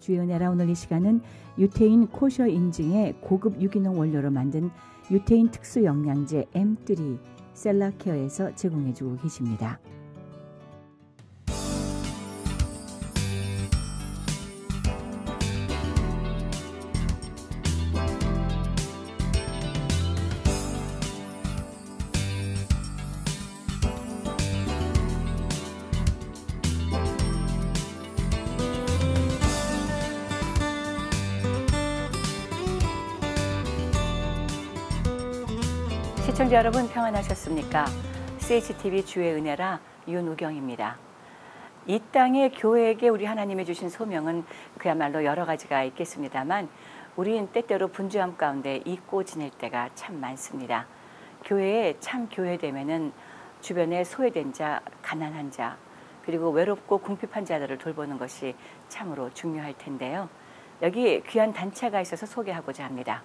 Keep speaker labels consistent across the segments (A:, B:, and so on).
A: 주의 은혜라. 오늘 이 시간은 유태인 코셔 인증의 고급 유기농 원료로 만든 유태인 특수 영양제 M3 셀라케어에서 제공해주고 계십니다. 시청자 여러분 평안하셨습니까? CHTV 주의 은혜라 윤우경입니다. 이 땅의 교회에게 우리 하나님이 주신 소명은 그야말로 여러 가지가 있겠습니다만 우리는 때때로 분주함 가운데 잊고 지낼 때가 참 많습니다. 교회에 참 교회되면은 주변에 소외된 자, 가난한 자, 그리고 외롭고 궁핍한 자들을 돌보는 것이 참으로 중요할 텐데요. 여기 귀한 단체가 있어서 소개하고자 합니다.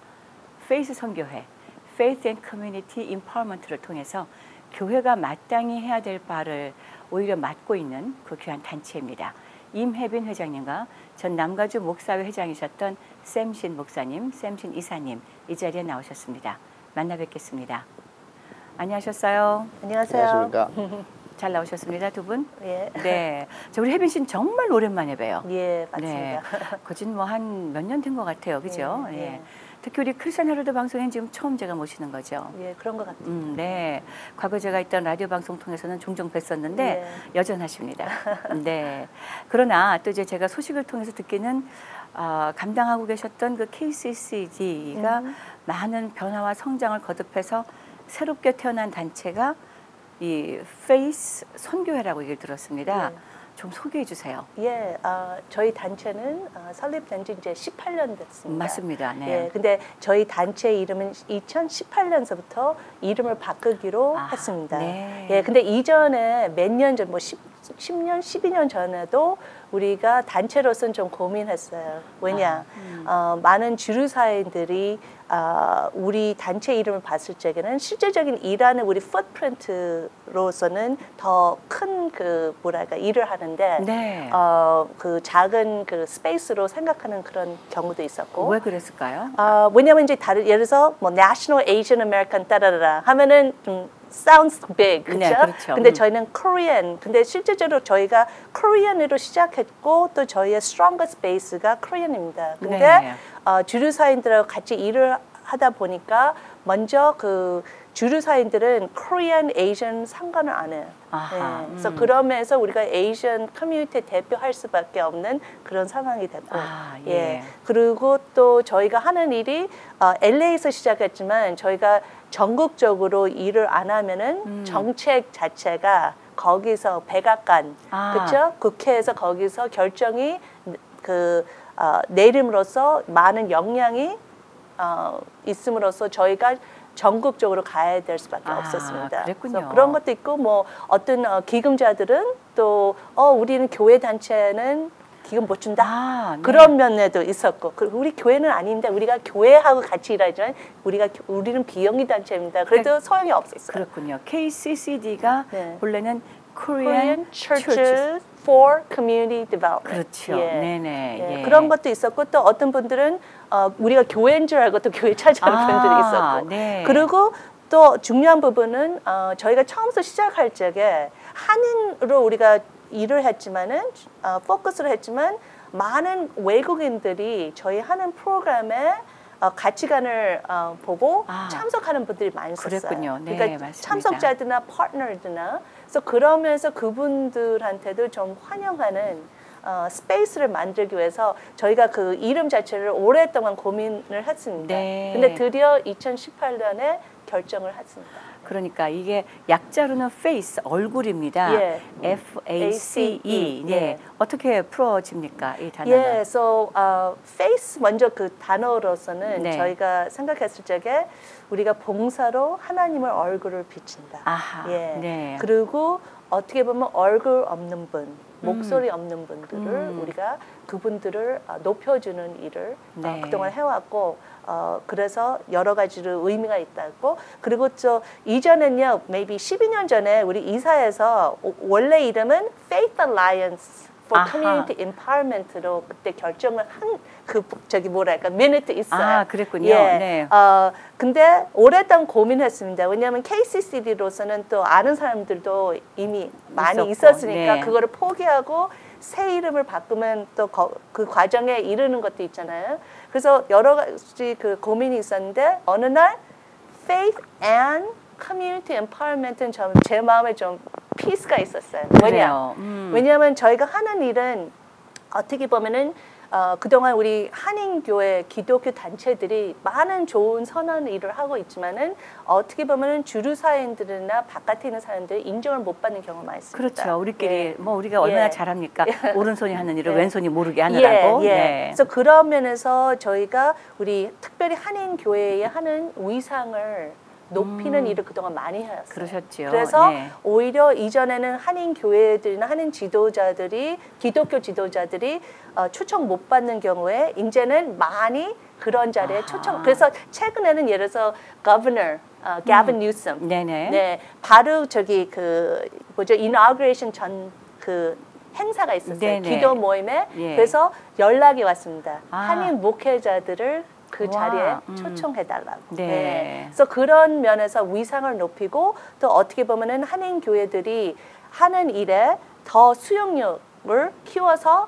A: 페이스 선교회 Faith and Community Empowerment를 통해서 교회가 마땅히 해야 될 바를 오히려 맡고 있는 그 귀한 단체입니다. 임혜빈 회장님과 전 남가주 목사회 회장이셨던 샘신 목사님, 샘신 이사님 이 자리에 나오셨습니다. 만나 뵙겠습니다. 안녕하셨어요?
B: 안녕하세요.
C: 안녕하십니까?
A: 잘 나오셨습니다, 두 분?
B: 예.
A: 네. 저 우리 혜빈 씨는 정말 오랜만에 봬요.
B: 예, 맞습니다.
A: 네. 거진 뭐 한 몇 년 된 것 같아요, 그죠?
B: 예, 예.
A: 특히 우리 크리스천 헤럴드 방송엔 지금 처음 제가 모시는 거죠.
B: 예, 그런 것 같아요.
A: 네. 과거 제가 있던 라디오 방송 통해서는 종종 뵀었는데
B: 예.
A: 여전하십니다. 네. 그러나 또 이제 제가 소식을 통해서 듣기는 감당하고 계셨던 그 KCCD가 많은 변화와 성장을 거듭해서 새롭게 태어난 단체가 이 페이스 선교회라고 얘기를 들었습니다.
B: 예.
A: 좀 소개해 주세요.
B: 예, 저희 단체는 설립된 지 이제 18년 됐습니다.
A: 맞습니다. 네.
B: 예, 근데 저희 단체 이름은 2018년서부터 이름을 바꾸기로 했습니다.
A: 네.
B: 예, 근데 이전에 몇 년 전, 뭐 10년, 12년 전에도 우리가 단체로서는 좀 고민했어요. 왜냐, 많은 주류사인들이 우리 단체 이름을 봤을 적에는 실제적인 일하는 우리 풋프린트로서는 더 큰 그 뭐랄까 일을 하는데
A: 네.
B: 그 작은 그 스페이스로 생각하는 그런 경우도 있었고.
A: 왜 그랬을까요?
B: 왜냐면 이제 다른 예를 들어서 뭐 National Asian American 따라라라 하면은 좀 sounds big, 그렇죠?
A: 네, 그렇죠.
B: 근데 저희는 Korean. 근데 실제적으로 저희가 Korean으로 시작했고 또 저희의 strongest base가 Korean입니다. 근데
A: 네.
B: 주류사인들하고 같이 일을 하다 보니까 먼저 그 주류사인들은 Korean, Asian 상관을 안 해요. 네. 그래서 그러면서 우리가 Asian 커뮤니티 대표할 수밖에 없는 그런 상황이 됐고,
A: 예.
B: 예. 그리고 또 저희가 하는 일이 LA에서 시작했지만 저희가 전국적으로 일을 안 하면은 정책 자체가 거기서 백악관, 그렇죠? 국회에서 거기서 결정이 내림으로써 많은 영향이 있음으로써 저희가 전국적으로 가야 될 수밖에 없었습니다.
A: 그랬군요.
B: 그런 것도 있고 뭐 어떤 기금자들은 또 우리는 교회 단체는 기금 못 준다.
A: 네.
B: 그런 면에도 있었고 우리 교회는 아닌데 우리가 교회하고 같이 일하지만 우리는 비영리 단체입니다. 그래도 소용이 없었어요.
A: 그렇군요. KCCD가
B: 네.
A: 본래는 Korean
B: Churches for Community Development.
A: 그렇죠.
B: 예.
A: 네네.
B: 예.
A: 예.
B: 그런 것도 있었고 또 어떤 분들은 우리가 교회인 줄 알고 또 교회 찾아오는 분들이 있었고
A: 네.
B: 그리고 또 중요한 부분은 저희가 처음부터 시작할 적에 한인으로 우리가 일을 했지만은 포커스를 했지만 많은 외국인들이 저희 하는 프로그램에 가치관을 보고 참석하는 분들이 많이 있었어요.
A: 그랬군요. 네,
B: 그러니까
A: 맞습니다.
B: 참석자들이나 파트너들이나 그래서 그러면서 그분들한테도 좀 환영하는 스페이스를 만들기 위해서 저희가 그 이름 자체를 오랫동안 고민을 했습니다.
A: 네.
B: 근데 드디어 2018년에 결정을 했습니다.
A: 그러니까 이게 약자로는 face, 얼굴입니다.
B: 예.
A: FACE. 네.
B: 예.
A: 어떻게 풀어집니까? 이 단어는?
B: 예, so face 먼저 그 단어로서는
A: 네.
B: 저희가 생각했을 적에 우리가 봉사로 하나님의 얼굴을 비친다.
A: 아하.
B: 예.
A: 네.
B: 그리고 어떻게 보면 얼굴 없는 분, 목소리 없는 분들을 우리가 그분들을 높여주는 일을
A: 네.
B: 그동안 해왔고 그래서 여러 가지로 의미가 있다고 그리고 저 이전엔요 maybe 12년 전에 우리 이사에서 원래 이름은 Faith Alliance for
A: 아하.
B: community empowerment로 그때 결정을 한 뭐랄까 minute 있어요.
A: 아, 그랬군요.
B: 예.
A: 네.
B: 근데 오랫동안 고민했습니다. 왜냐하면 KCCD로서는 또 아는 사람들도 이미 많이
A: 있었고,
B: 있었으니까
A: 네.
B: 그거를 포기하고 새 이름을 바꾸면 또 그 과정에 이르는 것도 있잖아요. 그래서 여러 가지 그 고민이 있었는데 어느 날 Faith and Community Empowerment은 제 마음에 좀 피스가 있었어요. 왜냐하면 저희가 하는 일은 어떻게 보면은 그동안 우리 한인교회 기독교 단체들이 많은 좋은 선한 일을 하고 있지만은 어떻게 보면은 주류사회인들이나 바깥에 있는 사람들이 인정을 못 받는 경우가 많습니다.
A: 그렇죠. 우리끼리
B: 예.
A: 뭐 우리가 얼마나
B: 예.
A: 잘합니까? 오른손이 하는 일을
B: 예.
A: 왼손이 모르게 하느라고.
B: 예, 예.
A: 네.
B: 그래서 그런 면에서 저희가 우리 특별히 한인교회에 하는 위상을 높이는 일을 그동안 많이 해왔어요.
A: 그러셨죠.
B: 그래서
A: 네.
B: 오히려 이전에는 한인 교회들이나 한인 지도자들이 기독교 지도자들이 초청 못 받는 경우에 이제는 많이 그런 자리에 초청. 그래서 최근에는 예를 들어서 Governor Gavin Newsom,
A: 네네.
B: 네, 바로 저기 inauguration 전 행사가 있었어요.
A: 네네.
B: 기도 모임에.
A: 예.
B: 그래서 연락이 왔습니다.
A: 아.
B: 한인 목회자들을 그
A: 와,
B: 자리에 초청해달라고.
A: 네.
B: 그래서 그런 면에서 위상을 높이고 또 어떻게 보면은 한인 교회들이 하는 일에 더 수용력을 키워서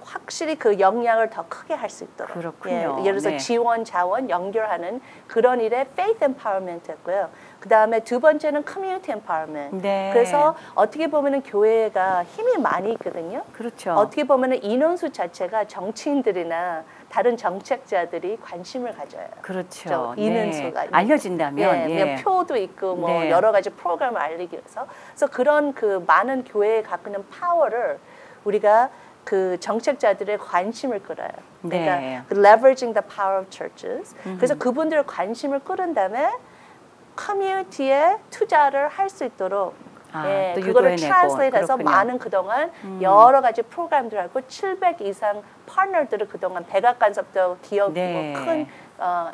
B: 확실히 그 역량을 더 크게 할 수 있도록.
A: 그렇군요.
B: 예를 들어서
A: 네.
B: 지원, 자원 연결하는 그런 일에 faith empowerment였고요. 그 다음에 두 번째는 community empowerment.
A: 네.
B: 그래서 어떻게 보면은 교회가 힘이 많이 있거든요.
A: 그렇죠.
B: 어떻게 보면은 인원수 자체가 정치인들이나 다른 정책자들이 관심을 가져요.
A: 그렇죠.
B: 인원수가
A: 네. 알려진다면
B: 예. 표도 있고 뭐
A: 네.
B: 여러 가지 프로그램을 알리기 위해서. 그래서 그런 그 많은 교회에 갖고 있는 파워를 우리가 그 정책자들의 관심을 끌어요. 그러니까
A: 네.
B: leveraging the power of churches. 그래서 그분들의 관심을 끌은 다음에 커뮤니티에 투자를 할 수 있도록
A: 또
B: 그거를
A: 유도해내고.
B: translate해서
A: 그렇군요.
B: 많은 그동안 여러 가지 프로그램들을 하고 700 이상 파트너들을 그동안 백악관서부터 기업
A: 네.
B: 큰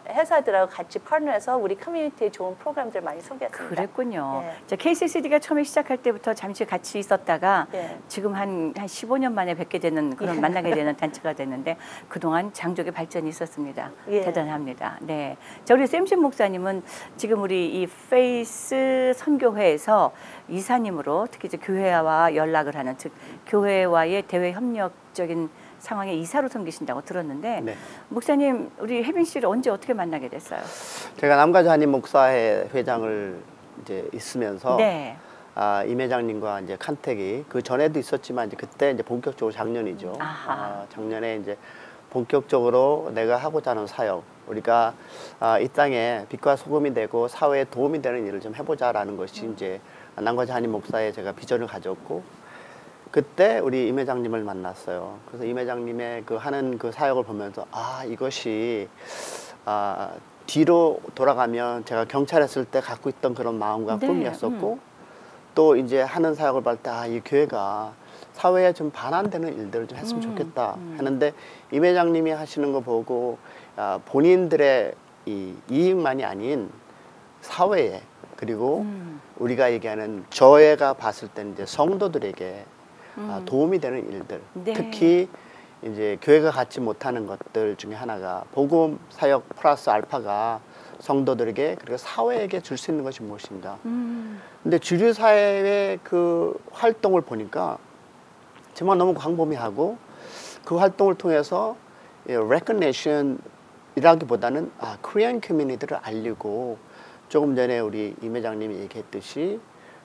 B: 회사들하고 같이 파트너해서 우리 커뮤니티에 좋은 프로그램들 많이 소개했습니다.
A: 그랬군요.
B: 예.
A: 자, KCCD가 처음에 시작할 때부터 잠시 같이 있었다가
B: 예.
A: 지금 한 15년 만에 뵙게 되는 그런 만나게 되는 단체가 됐는데 그동안 장족의 발전이 있었습니다.
B: 예.
A: 대단합니다. 네. 자, 우리 샘신 목사님은 지금 우리 이 페이스 선교회에서 이사님으로 특히 이제 교회와 연락을 하는 즉 교회와의 대외 협력적인 상황에 이사로 섬기신다고 들었는데
C: 네.
A: 목사님 우리 혜빈 씨를 언제 어떻게 만나게 됐어요?
C: 제가 남가주 한인 목사회 회장을 이제 있으면서
A: 네.
C: 임 회장님과 이제 컨택이 그 전에도 있었지만 이제 그때 이제 본격적으로 작년이죠.
A: 아하.
C: 작년에 이제 본격적으로 내가 하고자 하는 사역, 우리가 이 땅에 빛과 소금이 되고 사회에 도움이 되는 일을 좀 해보자라는 것이 이제 남가주 한인 목사회 제가 비전을 가졌고. 그때 우리 임 회장님을 만났어요. 그래서 임 회장님의 그 하는 그 사역을 보면서 이것이 뒤로 돌아가면 제가 경찰했을 때 갖고 있던 그런 마음과
A: 네.
C: 꿈이었었고 또 이제 하는 사역을 볼 때 이 교회가 사회에 좀 반환되는 일들을 좀 했으면 좋겠다 했는데 임 회장님이 하시는 거 보고 본인들의 이 이익만이 아닌 사회에 그리고 우리가 얘기하는 저희가 봤을 때는 이제 성도들에게 도움이 되는 일들,
A: 네.
C: 특히 이제 교회가 갖지 못하는 것들 중에 하나가 복음 사역 플러스 알파가 성도들에게 그리고 사회에게 줄 수 있는 것이 무엇인가. 근데 주류 사회의 그 활동을 보니까 정말 너무 광범위하고 그 활동을 통해서 recognition이라기보다는 코리안 커뮤니티를 알리고 조금 전에 우리 임 회장님이 얘기했듯이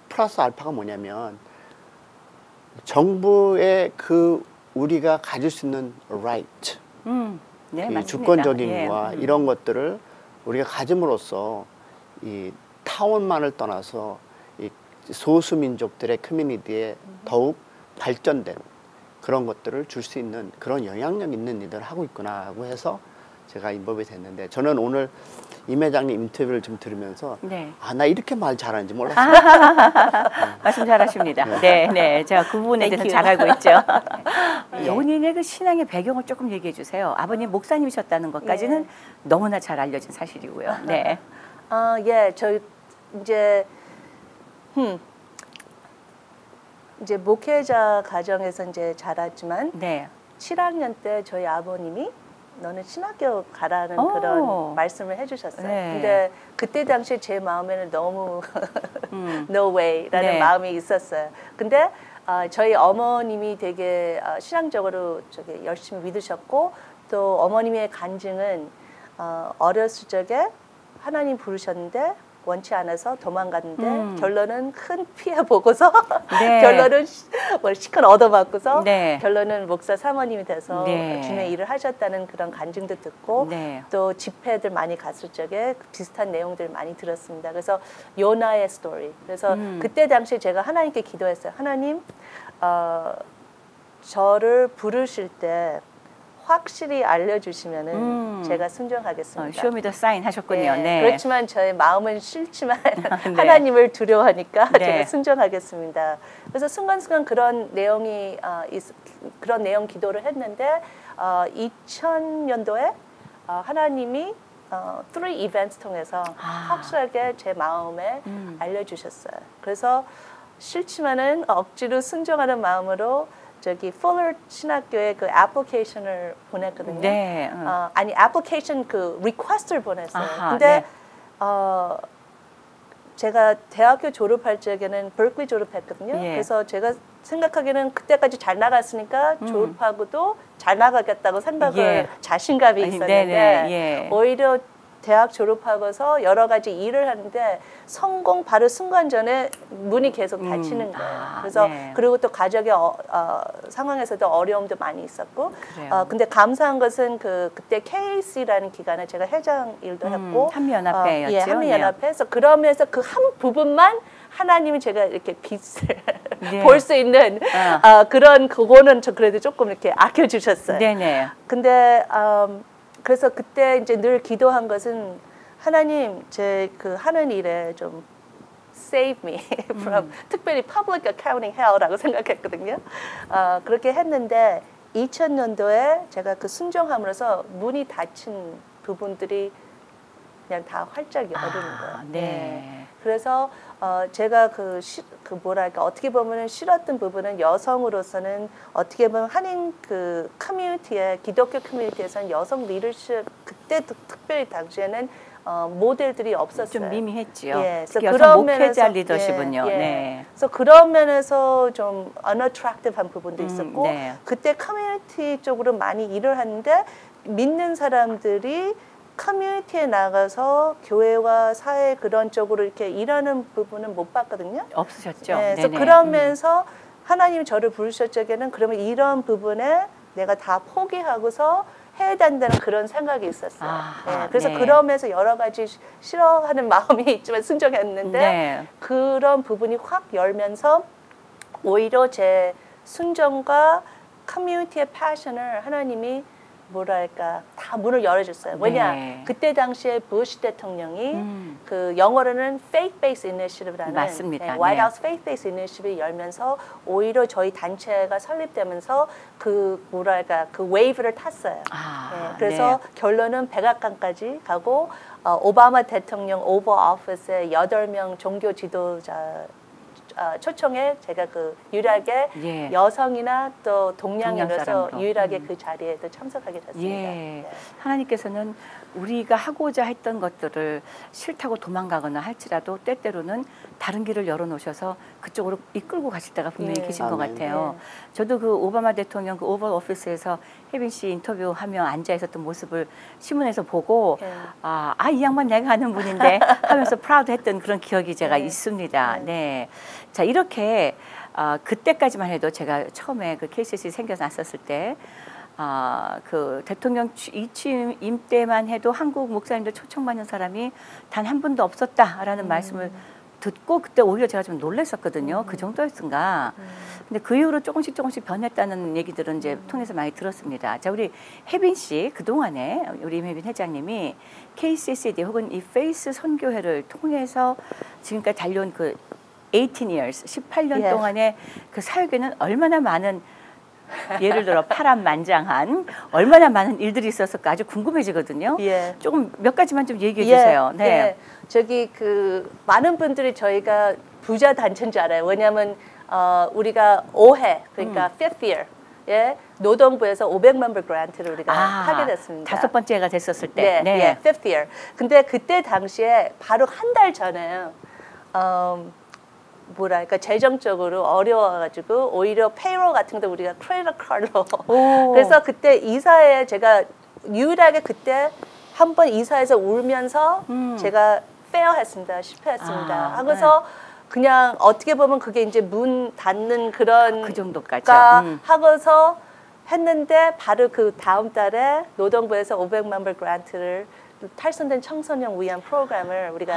C: 플러스 알파가 뭐냐면 정부의 그 우리가 가질 수 있는 right,
A: 네,
C: 이
A: 맞습니다.
C: 주권적인
A: 예.
C: 거와 이런 것들을 우리가 가짐으로써 이 타원만을 떠나서 이 소수민족들의 커뮤니티에 더욱 발전된 그런 것들을 줄 수 있는 그런 영향력 있는 일들을 하고 있구나 하고 해서 제가 인법이 됐는데 저는 오늘 임 회장님 인터뷰를 좀 들으면서
A: 네.
C: 나 이렇게 말 잘하는지 몰랐어요.
A: 말씀 잘하십니다. 네, 네, 제가 그 부분에 대해서 잘 알고 있죠. 본인의 그 신앙의 배경을 조금 얘기해 주세요. 아버님 목사님이셨다는 것까지는
B: 예.
A: 너무나 잘 알려진 사실이고요. 네.
B: 예, 저 이제 이제 목회자 가정에서 이제 자랐지만
A: 네.
B: 7학년 때 저희 아버님이 너는 신학교 가라는
A: 오.
B: 그런 말씀을 해주셨어요.
A: 네.
B: 근데 그때 당시에 제 마음에는 너무 no way라는
A: 네.
B: 마음이 있었어요. 근데 저희 어머님이 되게 신앙적으로 저기 열심히 믿으셨고 또 어머님의 간증은 어렸을 적에 하나님 부르셨는데 원치 않아서 도망갔는데 결론은 큰 피해 보고서
A: 네.
B: 결론은 시큰 얻어맞고서
A: 네.
B: 결론은 목사 사모님이 돼서
A: 네.
B: 주님의 일을 하셨다는 그런 간증도 듣고
A: 네.
B: 또 집회들 많이 갔을 적에 비슷한 내용들 많이 들었습니다. 그래서 요나의 스토리. 그래서 그때 당시에 제가 하나님께 기도했어요. 하나님, 저를 부르실 때 확실히 알려주시면은 제가 순종하겠습니다.
A: 쇼미더 사인 하셨군요. 네.
B: 그렇지만 저의 마음은 싫지만
A: 네.
B: 하나님을 두려워하니까
A: 네.
B: 제가 순종하겠습니다. 그래서 순간순간 그런 내용이 그런 내용 기도를 했는데 2000년도에 하나님이 3 events 통해서 확실하게 제 마음에 알려주셨어요. 그래서 싫지만은 억지로 순종하는 마음으로 저기 폴러 신학교에 그 애플리케이션을 보냈거든요.
A: 네.
B: 아니 애플리케이션 그 리퀘스트를 보냈어요.
A: 아하,
B: 근데
A: 네.
B: 제가 대학교 졸업할 적에는 berkeley 졸업했거든요.
A: 예.
B: 그래서 제가 생각하기에는 그때까지 잘 나갔으니까 졸업하고도 잘 나가겠다고 생각을
A: 예.
B: 자신감이
A: 아니,
B: 있었는데
A: 네네, 예.
B: 오히려 대학 졸업하고서 여러 가지 일을 하는데 성공 바로 순간 전에 문이 계속 닫히는 거예요. 그래서
A: 네.
B: 그리고 또 가족의 상황에서도 어려움도 많이 있었고
A: 그래요.
B: 근데 감사한 것은 그때 KAC라는 기관에 제가 회장 일도 했고
A: 한미연합회였죠.
B: 예, 한미연합회에서 그러면서 그 한 부분만 하나님이 제가 이렇게 빛을
A: 네.
B: 볼 수 있는 그런 그거는 저 그래도 조금 이렇게 아껴주셨어요.
A: 네네.
B: 근데 그래서 그때 이제 늘 기도한 것은 하나님 제 그 하는 일에 좀 save me from 특별히 public accounting hell라고 생각했거든요. 그렇게 했는데 2000년도에 제가 그 순종함으로써 문이 닫힌 부분들이 그냥 다 활짝 열리는 거예요.
A: 네.
B: 그래서 제가 그 뭐랄까 어떻게 보면은 싫었던 부분은 여성으로서는 어떻게 보면 한인 그 커뮤니티에 기독교 커뮤니티에서는 여성 리더십 그때 특별히 당시에는 모델들이 없었어요.
A: 좀 미미했죠.
B: 예,
A: 특히
B: 그래서
A: 여성
B: 그런
A: 목회자
B: 면에서-
A: 리더십은요.
B: 예, 예.
A: 네.
B: 그래서 그런 면에서 좀 unattractive한 부분도 있었고
A: 네.
B: 그때 커뮤니티 쪽으로 많이 일을 하는데 믿는 사람들이 커뮤니티에 나가서 교회와 사회 그런 쪽으로 이렇게 일하는 부분은 못 봤거든요.
A: 없으셨죠.
B: 네, 그래서
A: 네네.
B: 그러면서 하나님이 저를 부르실 적에는 그러면 이런 부분에 내가 다 포기하고서 해야 된다는 그런 생각이 있었어요.
A: 아하,
B: 그래서
A: 네.
B: 그러면서 여러 가지 싫어하는 마음이 있지만 순종했는데
A: 네.
B: 그런 부분이 확 열면서 오히려 제 순종과 커뮤니티의 패션을 하나님이 뭐랄까 다 문을 열어줬어요. 왜냐
A: 네.
B: 그때 당시에 부시 대통령이 그 영어로는 faith-based initiative라는
A: 맞습니다.
B: White
A: 네.
B: House faith-based initiative를 열면서 오히려 저희 단체가 설립되면서 그 뭐랄까 그 웨이브를 탔어요. 그래서 결론은 백악관까지 가고 오바마 대통령 오버 오피스에 8명 종교 지도자 초청에 제가 그 유일하게
A: 예.
B: 여성이나 또
A: 동양
B: 동양인으로서
A: 사람으로.
B: 유일하게 그 자리에도 참석하게 됐습니다.
A: 예.
B: 네.
A: 하나님께서는 우리가 하고자 했던 것들을 싫다고 도망가거나 할지라도 때때로는 다른 길을 열어놓으셔서 그쪽으로 이끌고 가실 때가 분명히
B: 네.
A: 계신 것
C: 아멘.
A: 같아요. 저도 그 오바마 대통령 그 오벌 오피스에서 혜빈 씨 인터뷰하며 앉아 있었던 모습을 신문에서 보고
B: 네.
A: 이 양반 내가 아는 분인데 하면서 프라우드했던 그런 기억이 제가
B: 네.
A: 있습니다. 네. 자 이렇게 그때까지만 해도 제가 처음에 그 KCC 생겨났었을 때 그 대통령 취임 때만 해도 한국 목사님들 초청받는 사람이 단 한 분도 없었다라는 말씀을 듣고 그때 오히려 제가 좀 놀랐었거든요. 그 정도였던가. 근데 그 이후로 조금씩 변했다는 얘기들은 이제 통해서 많이 들었습니다. 자, 우리 혜빈 씨 그동안에 우리 임혜빈 회장님이 KCCD 혹은 이 페이스 선교회를 통해서 지금까지 달려온 그 18 years, 18년
B: 예.
A: 동안의 그 사역에는 얼마나 많은 예를 들어 파란만장한 얼마나 많은 일들이 있었을까 아주 궁금해지거든요.
B: 예.
A: 조금 몇 가지만 좀 얘기해 주세요. 네.
B: 저기 그 많은 분들이 저희가 부자 단체인 줄 알아요. 왜냐하면 우리가 5회, 그러니까 fifth year, 예, 노동부에서 500만 불 그란트를 우리가 하게 됐습니다.
A: 5번째가 됐었을
B: 네,
A: 때. 네.
B: 예, fifth year. 근데 그때 당시에 바로 한 달 전에 뭐랄까 재정적으로 어려워가지고 오히려 페이롤 같은 데 우리가 크레딧 카드로 그래서 그때 이사에 제가 유일하게 그때 한 번 이사해서 울면서 제가 페어했습니다. 실패했습니다. 하고서 그냥 어떻게 보면 그게 이제 문 닫는 그런
A: 그 정도까지
B: 하고서 했는데 바로 그 다음 달에 노동부에서 500만 불 그란트를 탈선된 청소년 위한 프로그램을 우리가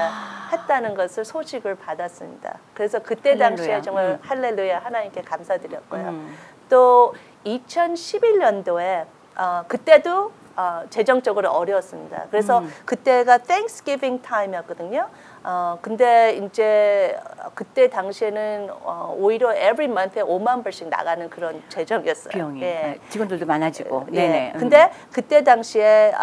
B: 했다는 것을 소식을 받았습니다. 그래서 그때
A: 할렐루야.
B: 당시에 정말 할렐루야 하나님께 감사드렸고요. 또 2011년도에 그때도 재정적으로 어려웠습니다. 그래서 그때가 Thanksgiving time이었거든요. 근데 이제 그때 당시에는 오히려 every month에 5만 불씩 나가는 그런 재정이었어요.
A: 비용이.
B: 예.
A: 직원들도 많아지고.
B: 예.
A: 네네.
B: 근데 그때 당시에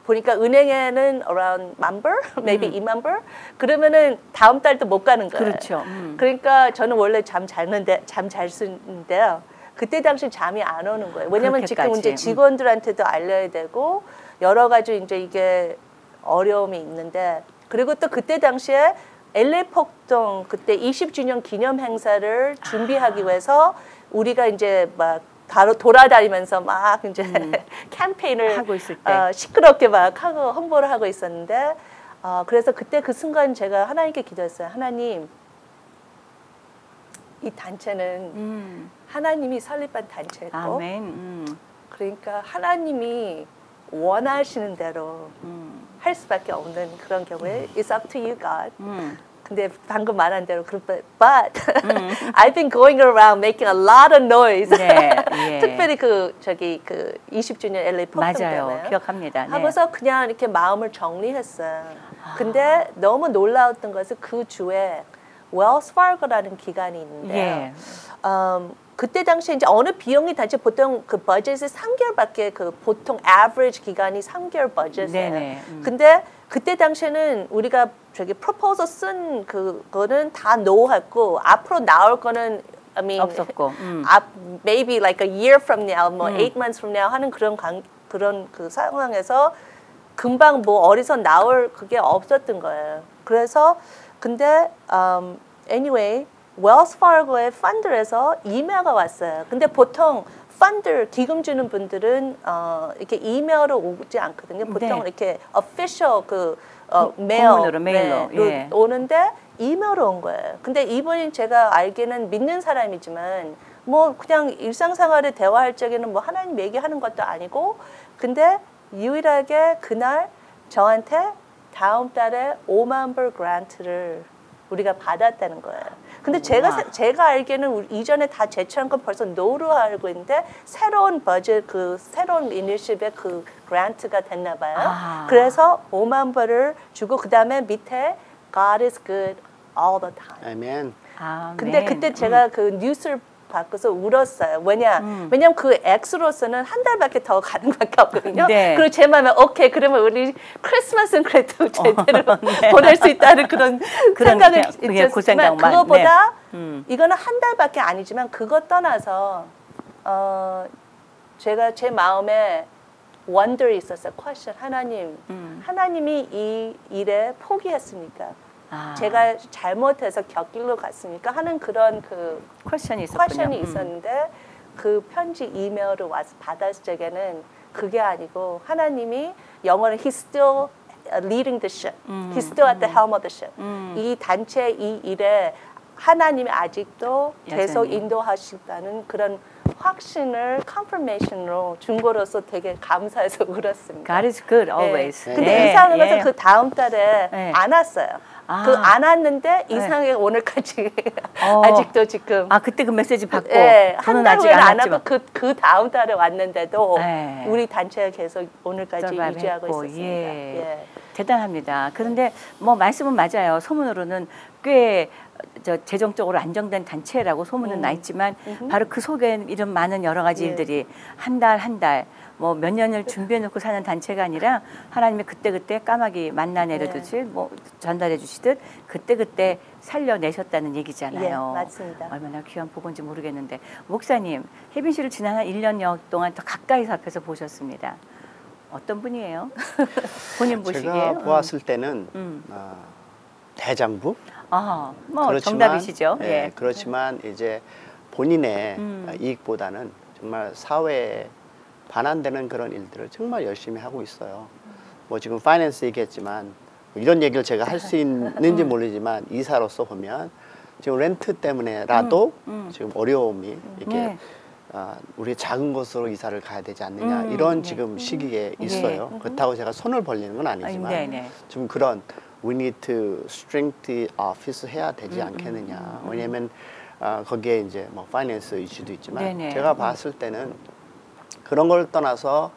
B: 보니까 은행에는 around 1만 불, maybe 2만 불. 그러면은 다음 달도 못 가는 거예요.
A: 그렇죠.
B: 그러니까 저는 원래 잠 잘 쓰는데요. 그때 당시 잠이 안 오는 거예요. 왜냐면 지금 이제 직원들한테도 알려야 되고 여러 가지 이제 이게 어려움이 있는데 그리고 또 그때 당시에 LA 폭동 그때 20주년 기념 행사를 준비하기 위해서 우리가 이제 막 돌아다니면서 막 이제 캠페인을
A: 하고 있을 때
B: 시끄럽게 막 하고 홍보를 하고 있었는데 그래서 그때 그 순간 제가 하나님께 기도했어요. 하나님, 이 단체는 하나님이 설립한 단체고
A: 아멘.
B: 그러니까 하나님이 원하시는 대로 할 수밖에 없는 그런 경우에 It's up to you, God. 근데 방금 말한 대로 but I've been going around making a lot of noise.
A: 네, 예.
B: 특별히 그 20주년 LA 폭동
A: 맞아요.
B: 때문에
A: 기억합니다. 네.
B: 하고서 그냥 이렇게 마음을 정리했어요. 근데 너무 놀라웠던 것은 그 주에 Wells Fargo라는 기관이 있는데요.
A: 예.
B: 그때 당시에 이제 어느 비용이 단체 보통 그 버젯이 3개월밖에 그 보통 average 기간이 3개월 버젯이에요. 근데 그때 당시에는 우리가 저기 프로포저 쓴 그거는 다 노했고 앞으로 나올 거는 I mean
A: 없었고
B: maybe like a year from now, 뭐 8 months from now 하는 그런 그 상황에서 금방 뭐 어디서 나올 그게 없었던 거예요. 그래서 근데 anyway 웰스 파고의 펀드에서 이메일가 왔어요. 근데 보통 펀드 기금 주는 분들은 이렇게 이메일로 오지 않거든요. 보통 이렇게 official 메일로
A: 예.
B: 오는데 이메일로 온 거예요. 근데 이분이 제가 알기는 믿는 사람이지만 뭐 그냥 일상생활에 대화할 적에는 뭐 하나님 얘기하는 것도 아니고 근데 유일하게 그날 저한테 다음 달에 5만 불 그란트를 우리가 받았다는 거예요. 근데 제가 알기에는 이전에 다 제출한 건 벌써 노로 알고 있는데 새로운 버젯 새로운 이니셔티브의 그 그란트가 됐나 봐요. 그래서 5만 불을 주고 그다음에 밑에 God is good all the time.
C: 아멘.
B: 근데 그때 제가 그 뉴스를 바꿔서 울었어요. 왜냐면 그 액수로서는 한 달밖에 더 가는 밖에 없거든요.
A: 네.
B: 그리고 제 마음에 오케이 그러면 우리 크리스마스는 그래도 제대로 보낼 수 있다는 그런 생각을 있었지만 그거보다 이거는 한 달밖에 아니지만 그거 떠나서 제가 제 마음에 wonder이 있었어요. question 하나님이 이 일에 포기했습니까? 제가 잘못해서 곁길로 갔으니까 하는 그런 그
A: 퀘션이
B: 있었는데 그 편지 이메일을 와서 받았을 적에는 그게 아니고 하나님이 영어는 He's still leading the ship. He's still at the helm of the ship. 이 단체 이 일에 하나님이 아직도 계속 인도하신다는 그런 확신을 confirmation으로 준 거로서 되게 감사해서 울었습니다.
A: God is good always.
B: 근데 이상한 것은 그 다음 달에 안 왔어요. 안 왔는데 이상하게 오늘까지 아직도 지금
A: 그때 그 메시지 받고
B: 한 달 후에는 안 하고 그 다음 달에 왔는데도 우리 단체가 계속 오늘까지 유지하고 있었습니다.
A: 예. 대단합니다. 그런데 뭐 말씀은 맞아요. 소문으로는 꽤 재정적으로 안정된 단체라고 소문은 나 있지만 바로 그 속에 이런 많은 여러 가지 일들이 한 달 뭐 몇 년을 준비해 놓고 사는 단체가 아니라 하나님의 그때그때 까마귀 만나 내려듯이
B: 네.
A: 뭐 전달해 주시듯 그때그때 살려내셨다는 얘기잖아요.
B: 예, 맞습니다.
A: 얼마나 귀한 복인지 모르겠는데 목사님, 혜빈 씨를 지난 한 1년여 동안 더 가까이서 앞에서 보셨습니다. 어떤 분이에요? 본인 보시기에?
C: 제가 보았을 때는 대장부.
A: 뭐
C: 그렇지만,
A: 정답이시죠.
C: 예, 그렇지만 이제 본인의 이익보다는 정말 사회에 반환되는 그런 일들을 정말 열심히 하고 있어요. 뭐 지금 파이낸스 얘기했지만 이런 얘기를 제가 할 수 있는지 모르지만 이사로서 보면 지금 렌트 때문에라도 지금 어려움이 이렇게
A: 네.
C: 우리 작은 곳으로 이사를 가야 되지 않느냐 이런 지금 시기에 있어요. 그렇다고 제가 손을 벌리는 건 아니지만
A: 네네.
C: 좀 그런 we need to strengthen the office 해야 되지 않겠느냐. 왜냐하면 거기에 이제 뭐 파이낸스 이슈도 있지만
A: 네네.
C: 제가 봤을 때는 그런 걸 떠나서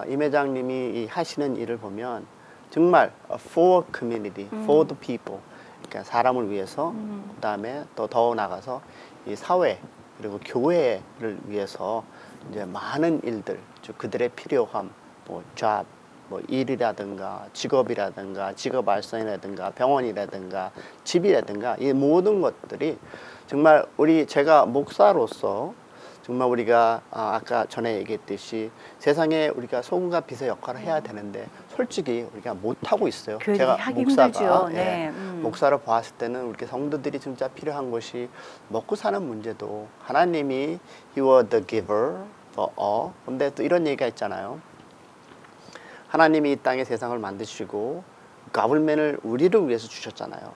C: 임 회장님이 하시는 일을 보면 정말 for community, for the people, 그러니까 사람을 위해서 그다음에 또 더 나가서 이 사회 그리고 교회를 위해서 이제 많은 일들, 즉 그들의 필요함, 뭐 job, 뭐 일이라든가 직업이라든가 직업 발전이라든가 병원이라든가 집이라든가 이 모든 것들이 정말 제가 목사로서 정말 우리가 아까 전에 얘기했듯이 세상에 우리가 소금과 빛의 역할을 해야 되는데 솔직히 우리가 못하고 있어요. 제가
A: 하기
C: 목사가
A: 힘들죠. 네.
C: 목사로 보았을 때는 우리 성도들이 진짜 필요한 것이 먹고 사는 문제도 하나님이 You are the giver for all. 근데 또 이런 얘기가 있잖아요. 하나님이 이 땅에 세상을 만드시고 가블맨을 우리를 위해서 주셨잖아요.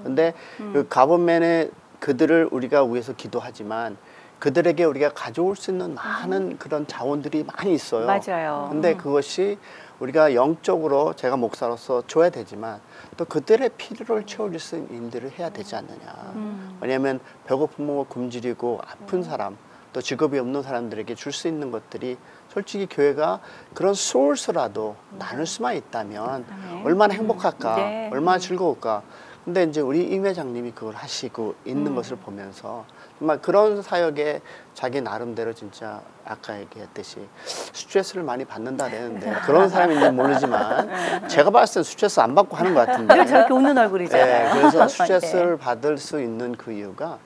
C: 근데 그 가블맨의 그들을 우리가 위해서 기도하지만 그들에게 우리가 가져올 수 있는 많은 그런 자원들이 많이 있어요.
A: 맞아요.
C: 근데 그것이 우리가 영적으로 제가 목사로서 줘야 되지만 또 그들의 필요를 채워줄 수 있는 일들을 해야 되지 않느냐. 왜냐하면 배고픔을 굶주리고 아픈 사람 또 직업이 없는 사람들에게 줄 수 있는 것들이 솔직히 교회가 그런 소스라도 나눌 수만 있다면 얼마나 행복할까,
A: 네.
C: 얼마나 즐거울까. 근데 이제 우리 임 회장님이 그걸 하시고 있는 것을 보면서 정말 그런 사역에 자기 나름대로 진짜 아까 얘기했듯이 스트레스를 많이 받는다 그랬는데 그런 사람인지 모르지만 제가 봤을 땐 스트레스 안 받고 하는 것 같은데.
A: 늘 저렇게 웃는 얼굴이잖아요.
C: 네, 그래서 스트레스를 받을 수 있는 그 이유가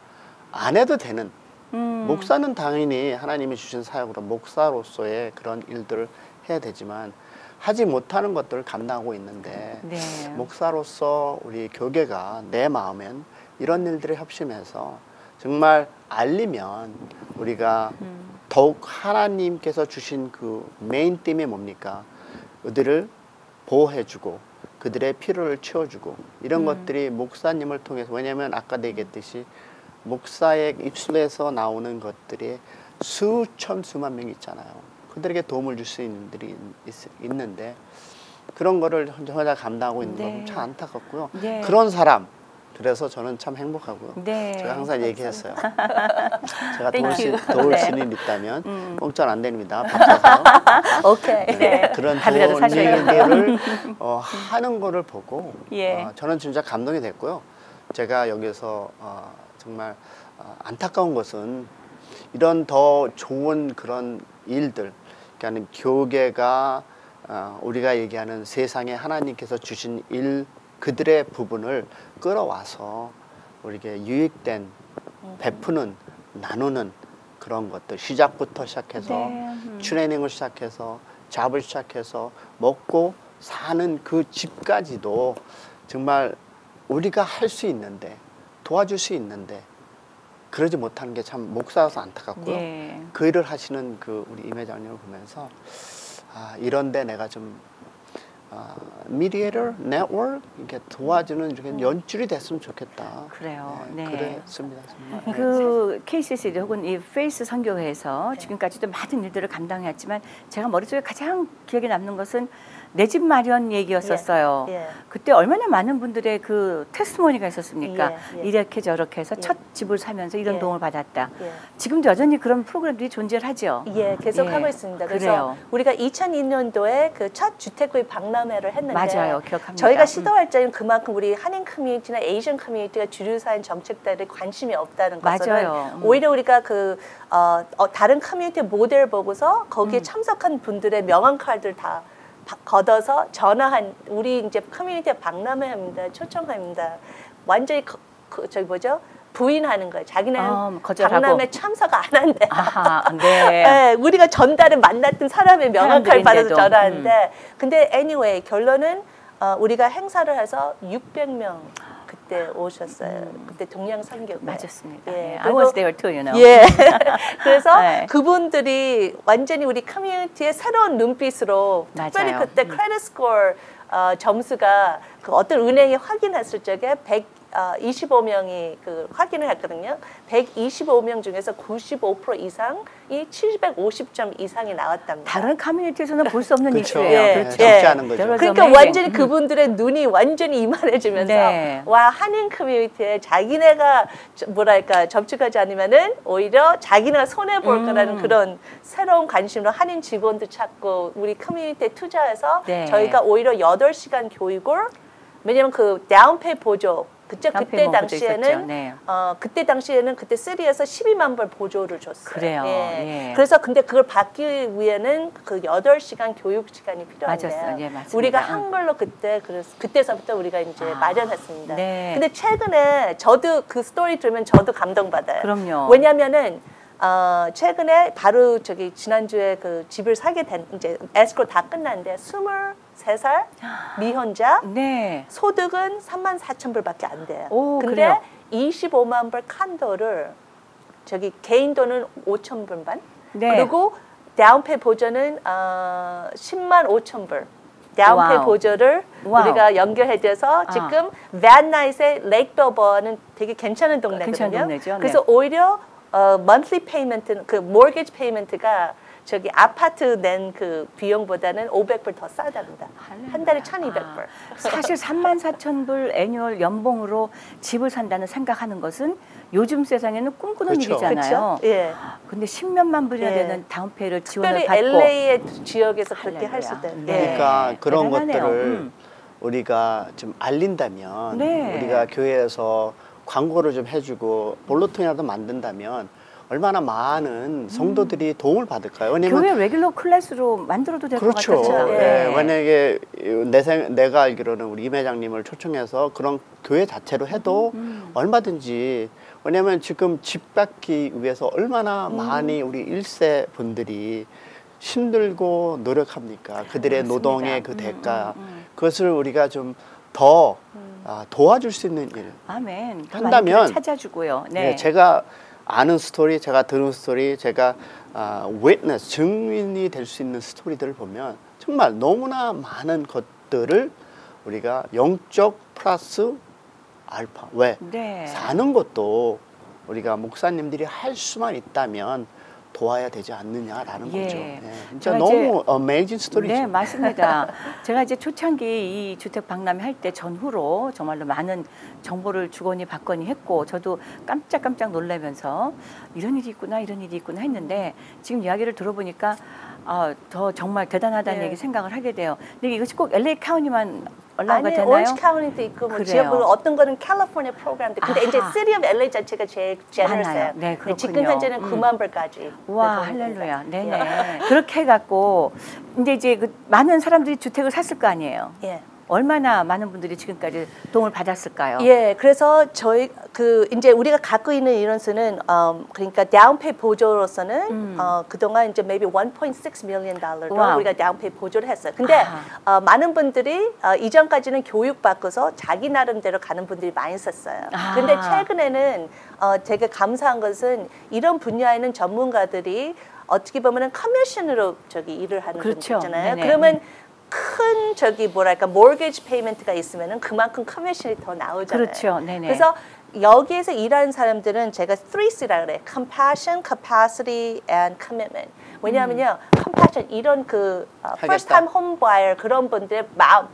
C: 안 해도 되는 목사는 당연히 하나님이 주신 사역으로 목사로서의 그런 일들을 해야 되지만 하지 못하는 것들을 감당하고 있는데
A: 네.
C: 목사로서 우리 교계가 내 마음엔 이런 일들을 협심해서 정말 알리면 우리가 더욱 하나님께서 주신 그 메인 팀이 뭡니까? 그들을 보호해주고 그들의 필요를 채워주고 이런 것들이 목사님을 통해서 왜냐하면 아까 얘기했듯이 목사의 입술에서 나오는 것들이 수천 수만 명 있잖아요. 그들에게 도움을 줄 수 있는 분들이 있는데 그런 거를 혼자 감당하고 있는 건 참 안타깝고요.
A: 네.
C: 그런 사람 그래서 저는 참 행복하고요.
A: 네.
C: 제가 항상 얘기했어요. 제가
A: Thank you.
C: 도울
A: 네.
C: 수 있는 일 있다면 공짜는 안 됩니다. 밥 사서.
B: 오케이.
A: 네.
C: 그런
A: 하루라도
C: 좋은
A: 사셔야겠네요.
C: 일들을 하는 거를 보고
A: 예.
C: 저는 진짜 감동이 됐고요. 제가 여기서 정말 안타까운 것은 이런 더 좋은 그런 일들, 그러니까 교계가 우리가 얘기하는 세상에 하나님께서 주신 일 그들의 부분을 끌어와서 우리에게 유익된 베푸는 나누는 그런 것들 시작부터 시작해서 트레이닝을 시작해서 잡을 시작해서 먹고 사는 그 집까지도 정말 우리가 할 수 있는데 도와줄 수 있는데 그러지 못하는 게 참 목사여서 안타깝고요.
A: 네.
C: 그 일을 하시는 그 우리 임 회장님을 보면서 이런데 내가 좀 미디에이터 네트워크 이렇게 도와주는 이렇게 연줄이 됐으면 좋겠다.
A: 그래요. 네.
C: 그랬습니다. 정말.
A: 그 KCC 혹은 이 페이스 선교회에서 지금까지도 많은 일들을 감당해왔지만 제가 머릿속에 가장 기억에 남는 것은 내 집 마련 얘기였었어요.
B: 예.
A: 그때 얼마나 많은 분들의 그 테스트모니가 있었습니까?
B: 예.
A: 이렇게 저렇게 해서
B: 예.
A: 첫 집을 사면서 이런
B: 예.
A: 도움을 받았다.
B: 예.
A: 지금도 여전히 그런 프로그램들이 존재를 하죠.
B: 예, 계속
A: 예.
B: 하고 있습니다. 그래서
A: 그래요.
B: 우리가 2002년도에 그 첫 주택구입 박람 박람회를 했는데
A: 맞아요. 기억합니다.
B: 저희가 시도할 때는 그만큼 우리 한인 커뮤니티나 에이전 커뮤니티가 주류사인 정책들에 관심이 없다는 것은
A: 맞아요.
B: 오히려 우리가 다른 커뮤니티 모델 보고서 거기에 참석한 분들의 명함 카드를 다 걷어서 전화한 우리 이제 커뮤니티에 박람회합니다. 초청합니다. 완전히 저기 뭐죠? 부인하는 거예요. 자기는
A: 거절하고.
B: 박람회 참석 안 한대.
A: 아하, 네.
B: 네, 우리가 전달에 만났던 사람의 명함카드 받아서 전화하는데 근데 anyway 결론은 우리가 행사를 해서 600명 그때 오셨어요. 그때 동양상교회.
A: 맞았습니다.
B: 예.
A: 네. I was there too, you know.
B: 예. 그래서
A: 네.
B: 그분들이 완전히 우리 커뮤니티의 새로운 눈빛으로 특별히
A: 맞아요.
B: 그때 크레딧 스코어 점수가 그 어떤 은행이 확인했을 적에 125명이 그 확인을 했거든요. 125명 중에서 95% 이상이 750점 이상이 나왔답니다.
A: 다른 커뮤니티에서는 볼 수 없는
C: 그렇죠.
A: 이슈예요.
B: 예.
A: 그렇죠.
C: 적지 않은 거죠.
B: 그러니까 완전히 그분들의 눈이 완전히 이만해지면서
A: 네.
B: 와 한인 커뮤니티에 자기네가 뭐랄까 접촉하지 않으면은 오히려 자기네가 손해 볼 거라는 그런 새로운 관심으로 한인 직원도 찾고 우리 커뮤니티에 투자해서
A: 네.
B: 저희가 오히려 8시간 교육을 왜냐면 그 다운페이 보조 그때 당시에는
A: 네.
B: 그때 당시에는 그때 3에서 12만 불 보조를 줬어요.
A: 그래요.
B: 예.
A: 예.
B: 그래서 근데 그걸 받기 위해는 그 8시간 교육 시간이 필요한데
A: 맞았어요. 예, 맞습니다.
B: 우리가 한글로 그때서부터 우리가 이제 마련했습니다.
A: 네.
B: 근데 최근에 저도 그 스토리 들으면 저도 감동받아요.
A: 그럼요.
B: 왜냐면은 최근에 바로 저기 지난주에 그 집을 사게 된 이제 에스크로 다 끝났는데 23살 미혼자
A: 네.
B: 소득은 34,000불밖에 안 돼요.
A: 오,
B: 근데
A: 그래요?
B: 25만 불 칸도를 저기 개인 돈은 5,000불만
A: 네.
B: 그리고 다운페이 보조는 10만 5천 불. 다운페이
A: 와우.
B: 보조를
A: 와우.
B: 우리가 연결해줘서 지금 밴나잇의 레이크버버는 되게 괜찮은 동네거든요.
A: 괜찮은 동네죠. 네.
B: 그래서 오히려 monthly payment 그 mortgage payment가 저기 아파트 낸 그 비용보다는 500불 더 싸답니다. 한 달에 1,200불.
A: 사실 34,000불 애뉴얼 연봉으로 집을 산다는 생각하는 것은 요즘 세상에는 꿈꾸는
C: 그렇죠.
A: 일이잖아요.
B: 그렇죠? 예.
A: 근데 10몇만 불이나
B: 예.
A: 되는 다운페이를 지원을
B: 특별히
A: 받고
B: LA의 지역에서 그렇게 할 수 있다.
A: 네.
C: 그러니까 그런
A: 대단하네요.
C: 것들을 우리가 좀 알린다면
A: 네.
C: 우리가 교회에서 광고를 좀 해주고 볼로통이라도 만든다면 얼마나 많은 성도들이 도움을 받을까요? 왜냐면
A: 교회 레귤러 클래스로 만들어도 될 것
C: 그렇죠.
A: 같아요.
C: 네. 만약에 내가 알기로는 우리 임 회장님을 초청해서 그런 교회 자체로 해도 얼마든지 왜냐하면 지금 집 받기 위해서 얼마나 많이 우리 1세 분들이 힘들고 노력합니까? 그들의
A: 맞습니다.
C: 노동의 그 대가 그것을 우리가 좀 더 도와줄 수 있는 일
A: 아멘. 그
C: 한다면
A: 많은 길을 찾아주고요. 네.
C: 네, 제가 아는 스토리, 제가 들은 스토리, 제가 witness, 증인이 될 수 있는 스토리들을 보면 정말 너무나 많은 것들을 우리가 영적 플러스 알파 왜
A: 네.
C: 사는 것도 우리가 목사님들이 할 수만 있다면 도와야 되지 않느냐라는
A: 예.
C: 거죠. 네, 진짜
A: 제가
C: 너무 어메이징 스토리죠.
A: 네, 맞습니다. 제가 이제 초창기 이 주택 박람회 할 때 전후로 정말로 많은 정보를 주거니 받거니 했고 저도 깜짝깜짝 놀라면서 이런 일이 있구나 이런 일이 있구나 했는데 지금 이야기를 들어보니까 더 정말 대단하다는
B: 네.
A: 얘기 생각을 하게 돼요. 근데 이것이 꼭 LA 카운티만 올라오가
B: 아니,
A: 되나요?
B: 오렌지 카운티도 있고 뭐
A: 그래요.
B: 지역별로 어떤 거는 캘리포니아 프로그램도 근데 이제
A: 아하.
B: City of LA 자체가 제일 제너스해요.
A: 많아요. 네,
B: 근데 지금
A: 그렇군요.
B: 현재는 9만 불까지.
A: 와 할렐루야. 네네. 그렇게 해갖고 이제 그 많은 사람들이 주택을 샀을 거 아니에요.
B: 예.
A: 얼마나 많은 분들이 지금까지 도움을 받았을까요?
B: 예, 그래서 저희 그 이제 우리가 갖고 있는 인원수는 그러니까 다운페이 보조로서는 그동안 이제 maybe 1.6 million 달러도
A: 와우.
B: 우리가 다운페이 보조를 했어요. 근데 많은 분들이 이전까지는 교육 받고서 자기 나름대로 가는 분들이 많이 있었어요. 근데 최근에는 되게 감사한 것은 이런 분야에는 전문가들이 어떻게 보면은 커미션으로 저기 일을 하는 분들
A: 그렇죠.
B: 있잖아요.
A: 네네.
B: 그러면 큰 저기 뭐랄까 mortgage payment가 있으면은 그만큼 커미션이 더 나오잖아요.
A: 그렇죠. 네네.
B: 그래서 여기에서 일하는 사람들은 제가 3C라 그래. Compassion, Capacity, and Commitment. 왜냐하면요, 컴패션 이런 그 first
C: 하겠다.
B: time home buyer 그런 분들의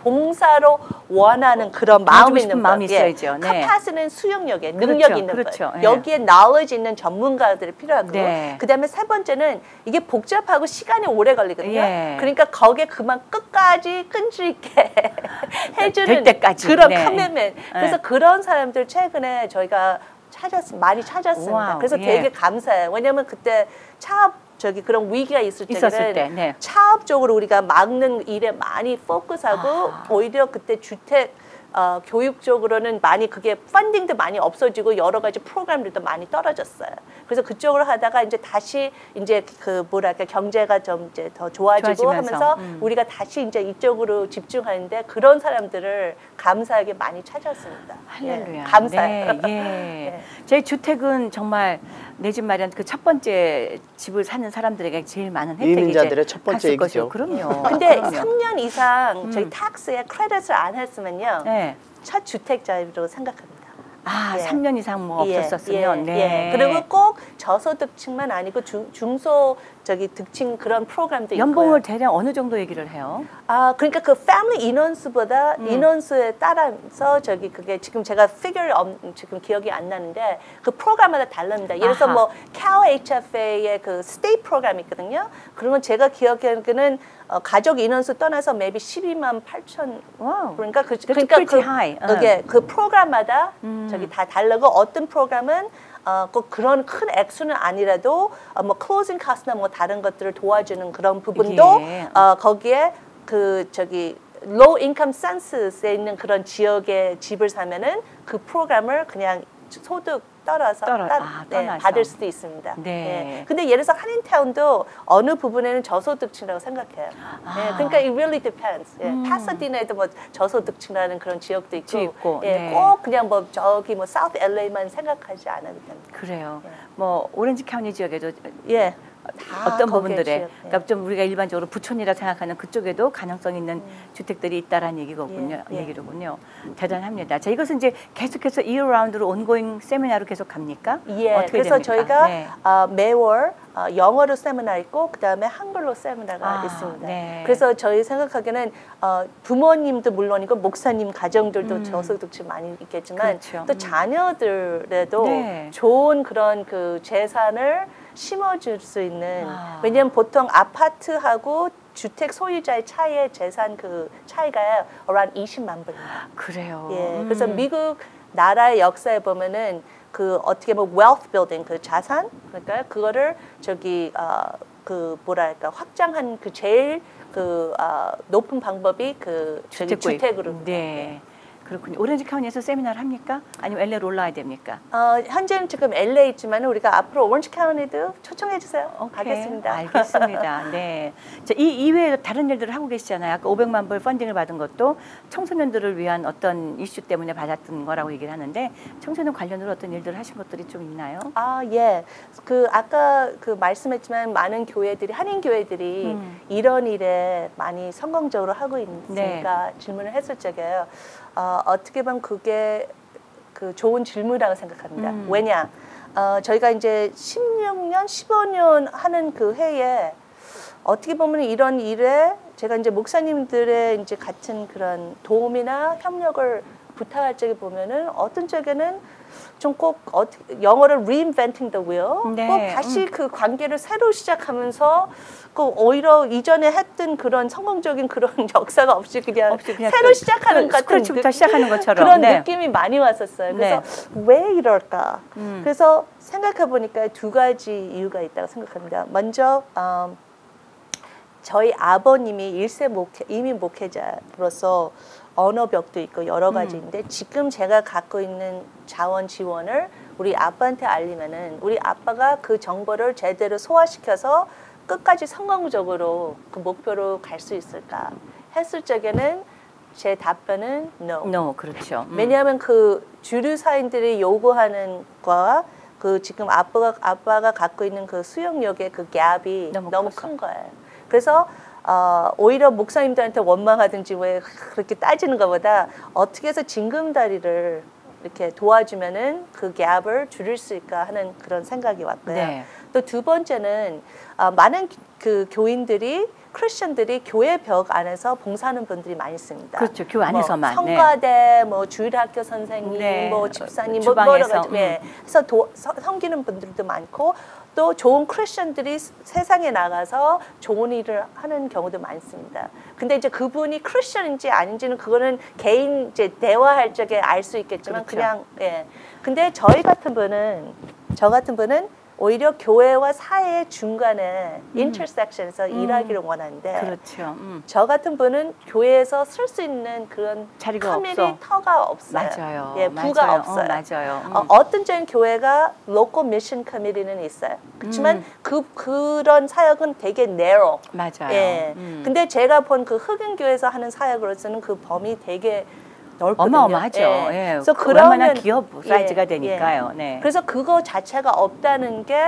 B: 봉사로 원하는 그런 마음이 있는
A: 마음이 있어야죠. 네.
B: 컴패션은 수용력에
A: 그렇죠,
B: 능력 있는
A: 그렇죠.
B: 분.
A: 예.
B: 여기에 knowledge 있는 전문가들이 필요하고
A: 네.
B: 그다음에 세 번째는 이게 복잡하고 시간이 오래 걸리거든요.
A: 예.
B: 그러니까 거기에 그만 끝까지 끈질 있게 해주는
A: 될 때까지.
B: 그런
A: 네.
B: 커밋먼트. 그래서 그런 사람들 최근에 저희가 많이 찾았습니다.
A: 와우,
B: 그래서
A: 예.
B: 되게 감사해요. 왜냐하면 그때 차업 그런 위기가 있을
A: 있었을
B: 때는
A: 때, 네.
B: 차업적으로 우리가 막는 일에 많이 포커스하고 오히려 그때 주택 교육적으로는 많이 그게 펀딩도 많이 없어지고 여러 가지 프로그램들도 많이 떨어졌어요. 그래서 그쪽으로 하다가 이제 다시 이제 그 뭐랄까 경제가 좀 이제 더 좋아지고
A: 좋아지면서,
B: 하면서 우리가 다시 이제 이쪽으로 집중하는데 그런 사람들을 감사하게 많이 찾았습니다.
A: 할렐루야.
B: 예, 감사해요.
A: 네, 예. 저희 주택은 정말 내 집 마련 그 첫 번째 집을 사는 사람들에게 제일 많은 혜택이
C: 이민자들의 첫 번째
A: 갔을 것이고.
C: 얘기죠.
A: 그럼요.
B: 근데
A: 그럼요.
B: 3년 이상 저희 탁스에 크레딧을 안 했으면요.
A: 네.
B: 첫 주택자로 생각합니다.
A: 아,
B: 예.
A: 3년 이상 뭐
B: 예,
A: 없었었으면.
B: 예,
A: 네.
B: 예. 그리고 꼭 저소득층만 아니고 중소 득층 그런 프로그램도
A: 연봉을
B: 있고요.
A: 대략 어느 정도 얘기를 해요?
B: 아, 그러니까 그 패밀리 인원수보다 인원수에 따라서 그게 지금 제가 지금 기억이 안 나는데 그 프로그램마다 다릅니다. 예를 들어서
A: 아하.
B: 뭐 CalHFA의 그 스테이트 프로그램이 있거든요. 그러면 제가 기억하기에는 가족 인원수 떠나서 maybe 12만 8천.
A: 와우.
B: 그러니까
A: That's pretty high.
B: 그게 그 프로그램마다 다 다르고 어떤 프로그램은 꼭 그런 큰 액수는 아니라도 뭐 클로징 카스나 뭐 다른 것들을 도와주는 그런 부분도
A: 예.
B: 거기에 low income census에 있는 그런 지역의 집을 사면은 그 프로그램을 그냥 소득 떠나서 받을 수도 있습니다.
A: 네.
B: 예. 근데 예를 들어서 한인타운도 어느 부분에는 저소득층이라고 생각해요. 예. 그러니까 it really depends. 예. 파사디나에도 뭐 저소득층이라는 그런 지역도 있고, 예.
A: 네.
B: 꼭 그냥 뭐 저기 뭐 사우스 LA만 생각하지 않아도 됩니다.
A: 그래요. 뭐 오렌지 카운티 지역에도
B: 예.
A: 어떤
B: 거기에
A: 부분들에
B: 지역, 예.
A: 그러니까 좀 우리가 일반적으로 부촌이라 생각하는 그쪽에도 가능성 있는 주택들이 있다라는 얘기거든요.
B: 예.
A: 얘기로군요. 대단합니다. 자, 이것은 이제 계속해서 이어 라운드로 온고잉 세미나로 계속 갑니까?
B: 예.
A: 어떻게
B: 그래서
A: 됩니까?
B: 저희가
A: 네.
B: 매월 영어로 세미나 있고 그다음에 한글로 세미나가 있습니다.
A: 네.
B: 그래서 저희 생각하기에는 부모님도 물론이고 목사님 가정들도 저소득층 많이 있겠지만
A: 그렇죠.
B: 또 자녀들에도
A: 네.
B: 좋은 그런 그 재산을 심어줄 수 있는 왜냐하면 보통 아파트하고 주택 소유자의 차이의 재산 그 차이가 around 20만 불입니다.
A: 그래요.
B: 예, 그래서 미국 나라의 역사에 보면은 그 어떻게 보면 wealth building 그 자산 그러니까 그거를 그 뭐랄까 확장한 그 제일 그 높은 방법이 그 주택으로.
A: 네. 그렇군요. 오렌지 카운티에서 세미나를 합니까? 아니면 LA로 올라와야 됩니까?
B: 현재는 지금 LA 있지만 우리가 앞으로 오렌지 카운티도 초청해 주세요.
A: 오케이.
B: 가겠습니다.
A: 알겠습니다. 네. 자, 이 이외에 다른 일들을 하고 계시잖아요. 아까 500만 불 펀딩을 받은 것도 청소년들을 위한 어떤 이슈 때문에 받았던 거라고 얘기를 하는데 청소년 관련으로 어떤 일들을 하신 것들이 좀 있나요?
B: 예. 그 아까 그 말씀했지만 많은 교회들이 한인 교회들이 이런 일에 많이 성공적으로 하고 있으니까 질문을 했을 적에요. 어떻게 보면 그게 그 좋은 질문이라고 생각합니다. 왜냐? 저희가 이제 16년, 15년 하는 그 해에 어떻게 보면 이런 일에 제가 이제 목사님들의 이제 같은 그런 도움이나 협력을 부탁할 적에 보면은 어떤 쪽에는 좀 꼭 영어를 reinventing the wheel,
A: 네.
B: 꼭 다시 그 관계를 새로 시작하면서 꼭 오히려 이전에 했던 그런 성공적인 그런 역사가 없이 그냥 새로 시작하는 것 같은
A: 스크래치부터 시작하는 것처럼
B: 그런
A: 네.
B: 느낌이 많이 왔었어요. 그래서
A: 네.
B: 왜 이럴까? 그래서 생각해 보니까 두 가지 이유가 있다고 생각합니다. 먼저 저희 아버님이 이민 목회자로서 언어벽도 있고 여러 가지인데 지금 제가 갖고 있는 자원 지원을 우리 아빠한테 알리면은 우리 아빠가 그 정보를 제대로 소화시켜서 끝까지 성공적으로 그 목표로 갈 수 있을까 했을 적에는 제 답변은 no.
A: No, 그렇죠.
B: 왜냐하면 그 주류 사인들이 요구하는 거와 그 지금 아빠가 갖고 있는 그 수용력의 그 갭이 너무 큰 거예요. 그래서 오히려 목사님들한테 원망하든지 왜 그렇게 따지는 것보다 어떻게 해서 징검다리를 이렇게 도와주면은 그 갭을 줄일 수 있을까 하는 그런 생각이 왔고요.
A: 네.
B: 또 두 번째는 많은 그 교인들이 크리스천들이 교회 벽 안에서 봉사하는 분들이 많이 있습니다.
A: 그렇죠. 교회 안에서만.
B: 뭐 성가대, 뭐 주일학교 선생님, 뭐 집사님, 뭐 여러 가지. 그래서 섬기는 분들도 많고 또 좋은 크리스천들이 세상에 나가서 좋은 일을 하는 경우도 많습니다. 근데 이제 그분이 크리스천인지 아닌지는 그거는 개인 이제 대화할 적에 알 수 있겠지만
A: 그렇죠.
B: 그냥 근데 저 같은 분은 오히려 교회와 사회의 중간에 인터섹션에서 일하기를 원하는데
A: 그렇죠.
B: 저 같은 분은 교회에서 쓸 수 있는 그런
A: 자리가
B: 커뮤니티
A: 없어.
B: 터가 없어요.
A: 맞아요.
B: 예, 부가
A: 맞아요.
B: 없어요.
A: 맞아요.
B: 어떤 전 교회가 로컬 미션 커뮤니티는 있어요. 그렇지만 그런 사역은 되게 narrow.
A: 맞아요.
B: 예. 근데 제가 본 그 흑인 교회에서 하는 사역으로서는 그 범위 되게 넓거든요.
A: 어마어마하죠. 예.
B: 그래서
A: 그러면 기업 사이즈가 되니까요. 네.
B: 그래서 그거 자체가 없다는 게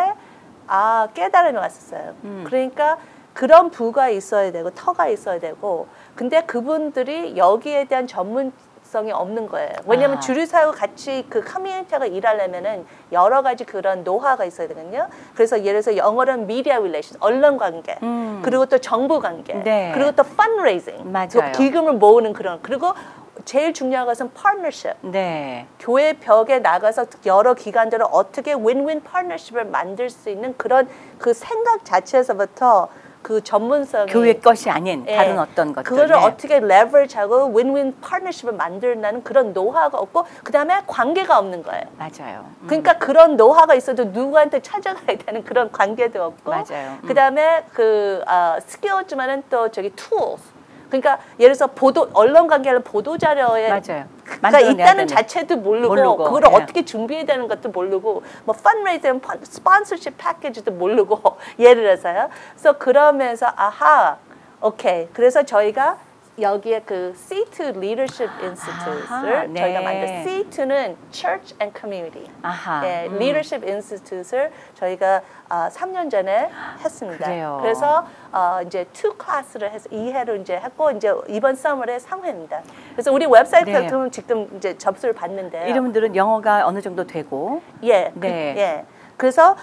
B: 깨달음이 왔었어요. 그러니까 그런 부가 있어야 되고 터가 있어야 되고 근데 그분들이 여기에 대한 전문성이 없는 거예요. 왜냐하면 주류사회와 같이 그 커뮤니티가 일하려면은 여러 가지 그런 노하우가 있어야 되거든요. 그래서 예를 들어서 영어로는 media relations, 언론 관계, 그리고 또 정부 관계,
A: 네.
B: 그리고 또 fundraising,
A: 맞아요.
B: 기금을 모으는 그런 그리고 제일 중요한 것은 partnership.
A: 네.
B: 교회 벽에 나가서 여러 기관들을 어떻게 윈윈 파트너십을 만들 수 있는 그런 그 생각 자체에서부터 그 전문성이
A: 교회 것이 아닌 다른 어떤 것들.
B: 그거를 어떻게 레버리지하고 윈윈 파트너십을 만들라는 그런 노하우가 없고 그다음에 관계가 없는 거예요.
A: 맞아요.
B: 그러니까 그런 노하우가 있어도 누구한테 찾아가야 되는 그런 관계도 없고
A: 맞아요.
B: 그다음에 그 스킬지만은 또 저기 tools 그러니까 예를 들어서 언론 관계를 보도 자료에
A: 맞아요.
B: 그러니까 있다는 자체도 모르고 그걸
A: 예.
B: 어떻게 준비해야 되는 것도 모르고 뭐 펀레이징, 스폰서십 패키지도 모르고 예를 들어서요. 그래서 그러면서 오케이. 그래서 저희가 여기에 그 C2 Leadership Institute를
A: 네.
B: 저희가 만들었어요. C2는 Church and Community. 예, Leadership Institute를 저희가 3년 전에 했습니다.
A: 그래요.
B: 그래서 이제 2 클래스를 해서 2회로 이제 했고 이제 이번 서머에 3회입니다. 그래서 우리 웹사이트에
A: 네.
B: 그럼 지금 이제 접수를 받는데요.
A: 이런 분들은 영어가 어느 정도 되고.
B: 예.
A: 네.
B: 그래서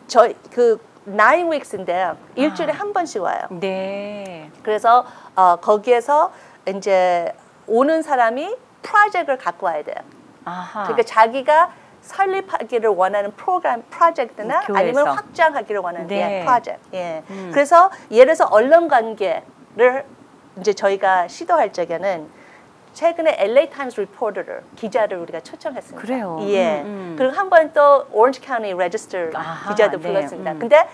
B: 저희 그 9 weeks인데요. 일주일에 한 번씩 와요.
A: 네.
B: 그래서 거기에서 이제 오는 사람이 프로젝트를 갖고 와야 돼요. 그러니까 자기가 설립하기를 원하는 프로젝트나
A: 교회에서.
B: 아니면 확장하기를 원하는
A: 네.
B: 프로젝트. 그래서 예를 들어서 언론 관계를 이제 저희가 시도할 적에는 최근에 LA 타임스 리포터를 기자를 우리가 초청했습니다.
A: 그래요.
B: 예. 그리고 한 번 또 오렌지 카운티 레지스터 기자도
A: 네.
B: 불렀습니다. 근데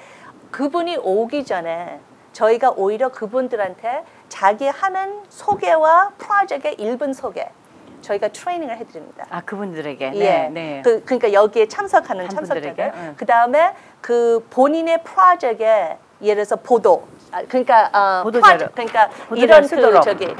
B: 그분이 오기 전에 저희가 오히려 그분들한테 자기 하는 소개와 프로젝트의 1분 소개 저희가 트레이닝을 해드립니다.
A: 그분들에게.
B: 예.
A: 네. 네.
B: 그러니까 여기에 참석하는 참석자들. 그 다음에 그 본인의 프로젝트에 예를 들어서 보도. 그러니까
A: 보도자료.
B: 그러니까
A: 보도자료
B: 이런 그
A: 쓰도록.
B: 저기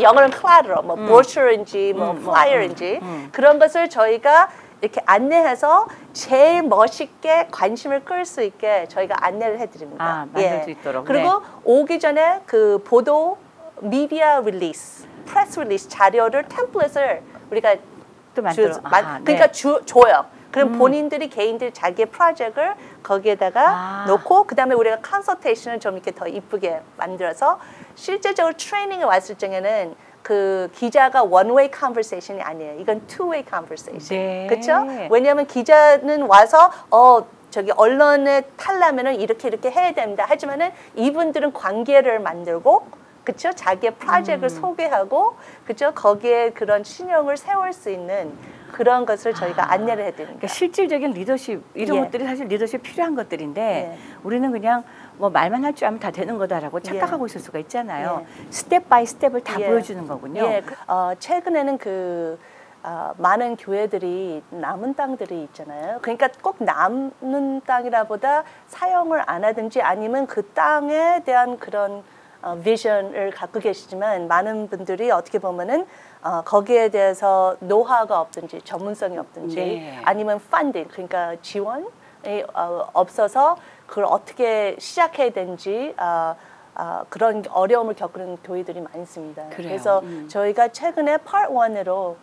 B: 영어는 collateral, 뭐 brochure인지 뭐 flyer인지 그런 것을 저희가 이렇게 안내해서 제일 멋있게 관심을 끌 수 있게 저희가 안내를 해드립니다.
A: 만들 수 있도록.
B: 그리고
A: 네.
B: 오기 전에 그 보도 미디어 릴리스, 프레스 릴리스 자료를 템플릿을 우리가
A: 또 만들어.
B: 그러니까 줘요. 그럼 본인들이 개인들이 자기의 프로젝트를 거기에다가 놓고 그다음에 우리가 컨설테이션을 좀 이렇게 더 이쁘게 만들어서 실제적으로 트레이닝에 왔을 적에는 그 기자가 one-way conversation이 아니에요. 이건 two-way conversation.
A: 네.
B: 그렇죠? 왜냐하면 기자는 와서 저기 언론에 타려면은 이렇게 해야 됩니다. 하지만은 이분들은 관계를 만들고 그렇죠? 자기의 프로젝트를 소개하고 그렇죠? 거기에 그런 신용을 세울 수 있는 그런 것을 저희가 안내를 해드립니다.
A: 그러니까 실질적인 리더십 이런 것들이 사실 리더십 필요한 것들인데 우리는 그냥 뭐 말만 할 줄 알면 다 되는 거다라고 착각하고 있을 수가 있잖아요. 스텝 바이 스텝을 다 보여주는 거군요.
B: 최근에는 많은 교회들이 남은 땅들이 있잖아요. 그러니까 꼭 남는 땅이라보다 사용을 안 하든지 아니면 그 땅에 대한 그런 비전을 갖고 계시지만 많은 분들이 어떻게 보면은 거기에 대해서 노하우가 없든지 전문성이 없든지 아니면 funding 그러니까 지원이 없어서 그걸 어떻게 시작해야 되는지 그런 어려움을 겪는 교회들이 많습니다. 그래서 저희가 최근에 Part 1으로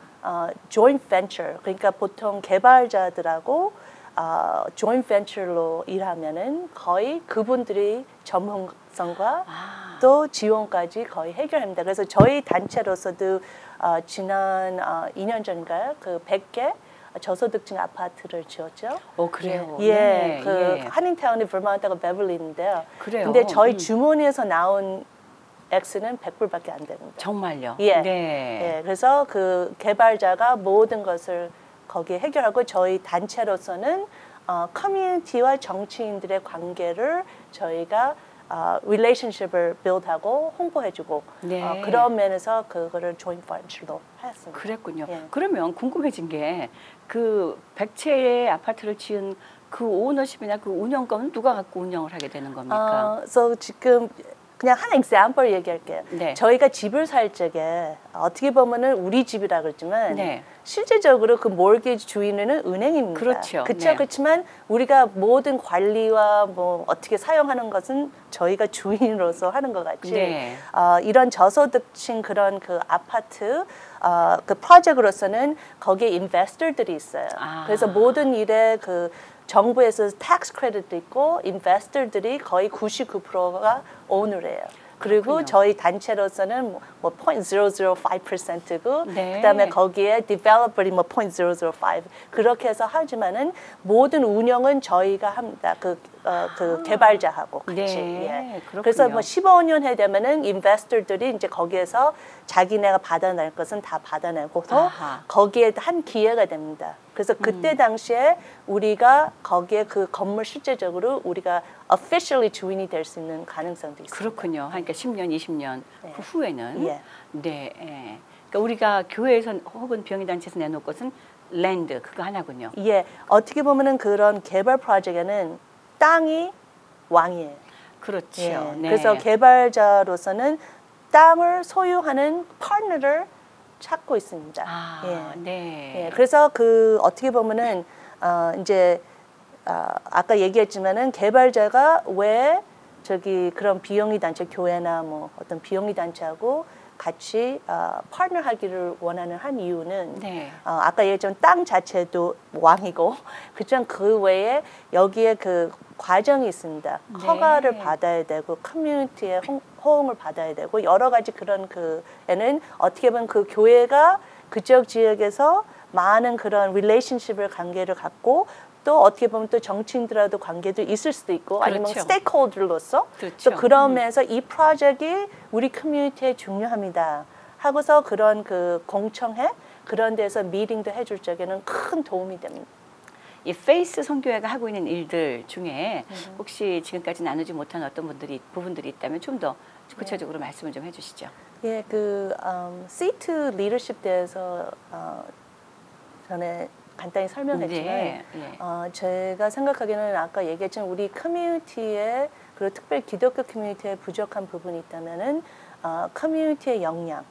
B: joint venture 그러니까 보통 개발자들하고 joint venture로 일하면은 거의 그분들이 전문성과 또 지원까지 거의 해결합니다. 그래서 저희 단체로서도 지난 2년 전인가요? 그 100개 저소득층 아파트를 지었죠.
A: 그래요.
B: 예,
A: 네,
B: 그
A: 예.
B: 한인타운이 버마운트하고 베벌리인데요.
A: 그래요.
B: 근데 저희 주머니에서 나온 X는 100불밖에 안 됩니다.
A: 정말요.
B: 예.
A: 네.
B: 예, 그래서 그 개발자가 모든 것을 거기에 해결하고 저희 단체로서는 커뮤니티와 정치인들의 관계를 저희가 relationship을 build하고 홍보해주고
A: 네.
B: 그런 면에서 그거를 joint venture로 했습니다.
A: 그랬군요.
B: 예.
A: 그러면 궁금해진 게 그 100채의 아파트를 지은 그 오너십이나 그 운영권은 누가 갖고 운영을 하게 되는 겁니까?
B: 그래서 지금 그냥 한 example 얘기할게요.
A: 네.
B: 저희가 집을 살 적에 어떻게 보면은 우리 집이라 그러지만
A: 네.
B: 실제적으로 그 mortgage 주인은 은행입니다.
A: 그렇죠.
B: 그렇죠.
A: 네.
B: 그렇지만 우리가 모든 관리와 뭐 어떻게 사용하는 것은 저희가 주인으로서 하는 것 같이
A: 네.
B: 이런 저소득층 그런 그 아파트 그 프로젝트로서는 거기에 인베스터들이 있어요. 그래서 모든 일에 그 정부에서 tax credit도 있고 인베스터들이 거의 99%가 오너래요. 그리고
A: 그렇군요.
B: 저희 단체로서는 뭐 0.005%고
A: 네.
B: 그다음에 거기에 developer이 뭐 0.005 그렇게 해서 하지만은 모든 운영은 저희가 합니다. 그 개발자하고 같이.
A: 네,
B: 예.
A: 그렇군요.
B: 그래서 뭐 15년 해 되면은 인베스터들이 이제 거기에서 자기네가 받아낼 것은 다 받아내고서
A: 아하.
B: 거기에 한 기회가 됩니다. 그래서 그때 당시에 우리가 거기에 그 건물 실제적으로 우리가 officially 주인이 될 수 있는 가능성도 있습니다.
A: 그렇군요. 그러니까 10년, 20년
B: 네.
A: 그 후에는
B: 예.
A: 네. 예. 그러니까 우리가 교회에서 혹은 병의단체에서 내놓을 것은 랜드 그거 하나군요.
B: 예, 어떻게 보면은 그런 개발 프로젝트는 땅이 왕이에요.
A: 그렇죠.
B: 예.
A: 네.
B: 그래서 개발자로서는 땅을 소유하는 파트너를 찾고 있습니다. 예.
A: 네.
B: 예, 그래서 그 어떻게 보면은 이제 아까 얘기했지만은 개발자가 왜 저기 그런 비영리 단체 교회나 뭐 어떤 비영리 단체하고 같이 파트너하기를 원하는 한 이유는
A: 네.
B: 아까 얘기했지만 땅 자체도 왕이고 그렇지만 그 외에 여기에 그 과정이 있습니다.
A: 네.
B: 허가를 받아야 되고 커뮤니티의 호응을 받아야 되고 여러 가지 그런 그에는 어떻게 보면 그 교회가 그쪽 지역에서 많은 그런 릴레이션십을 관계를 갖고 또 어떻게 보면 또 정치인들하고도 관계도 있을 수도 있고 아니면
A: 그렇죠.
B: 스테이크홀더로서
A: 그렇죠.
B: 또 그러면서 이 프로젝트가 우리 커뮤니티에 중요합니다 하고서 그런 그 공청회 그런 데서 미팅도 해줄 적에는 큰 도움이 됩니다.
A: 이 페이스 선교회가 하고 있는 일들 중에 혹시 지금까지 나누지 못한 어떤 부분들이 있다면 좀 더 구체적으로 말씀을 좀 해주시죠.
B: 예, 그 C2 리더십 대해서 전에 간단히 설명했지만
A: 네, 네.
B: 제가 생각하기에는 아까 얘기했지만 우리 커뮤니티에 그리고 특별히 기독교 커뮤니티에 부족한 부분이 있다면은 커뮤니티의 역량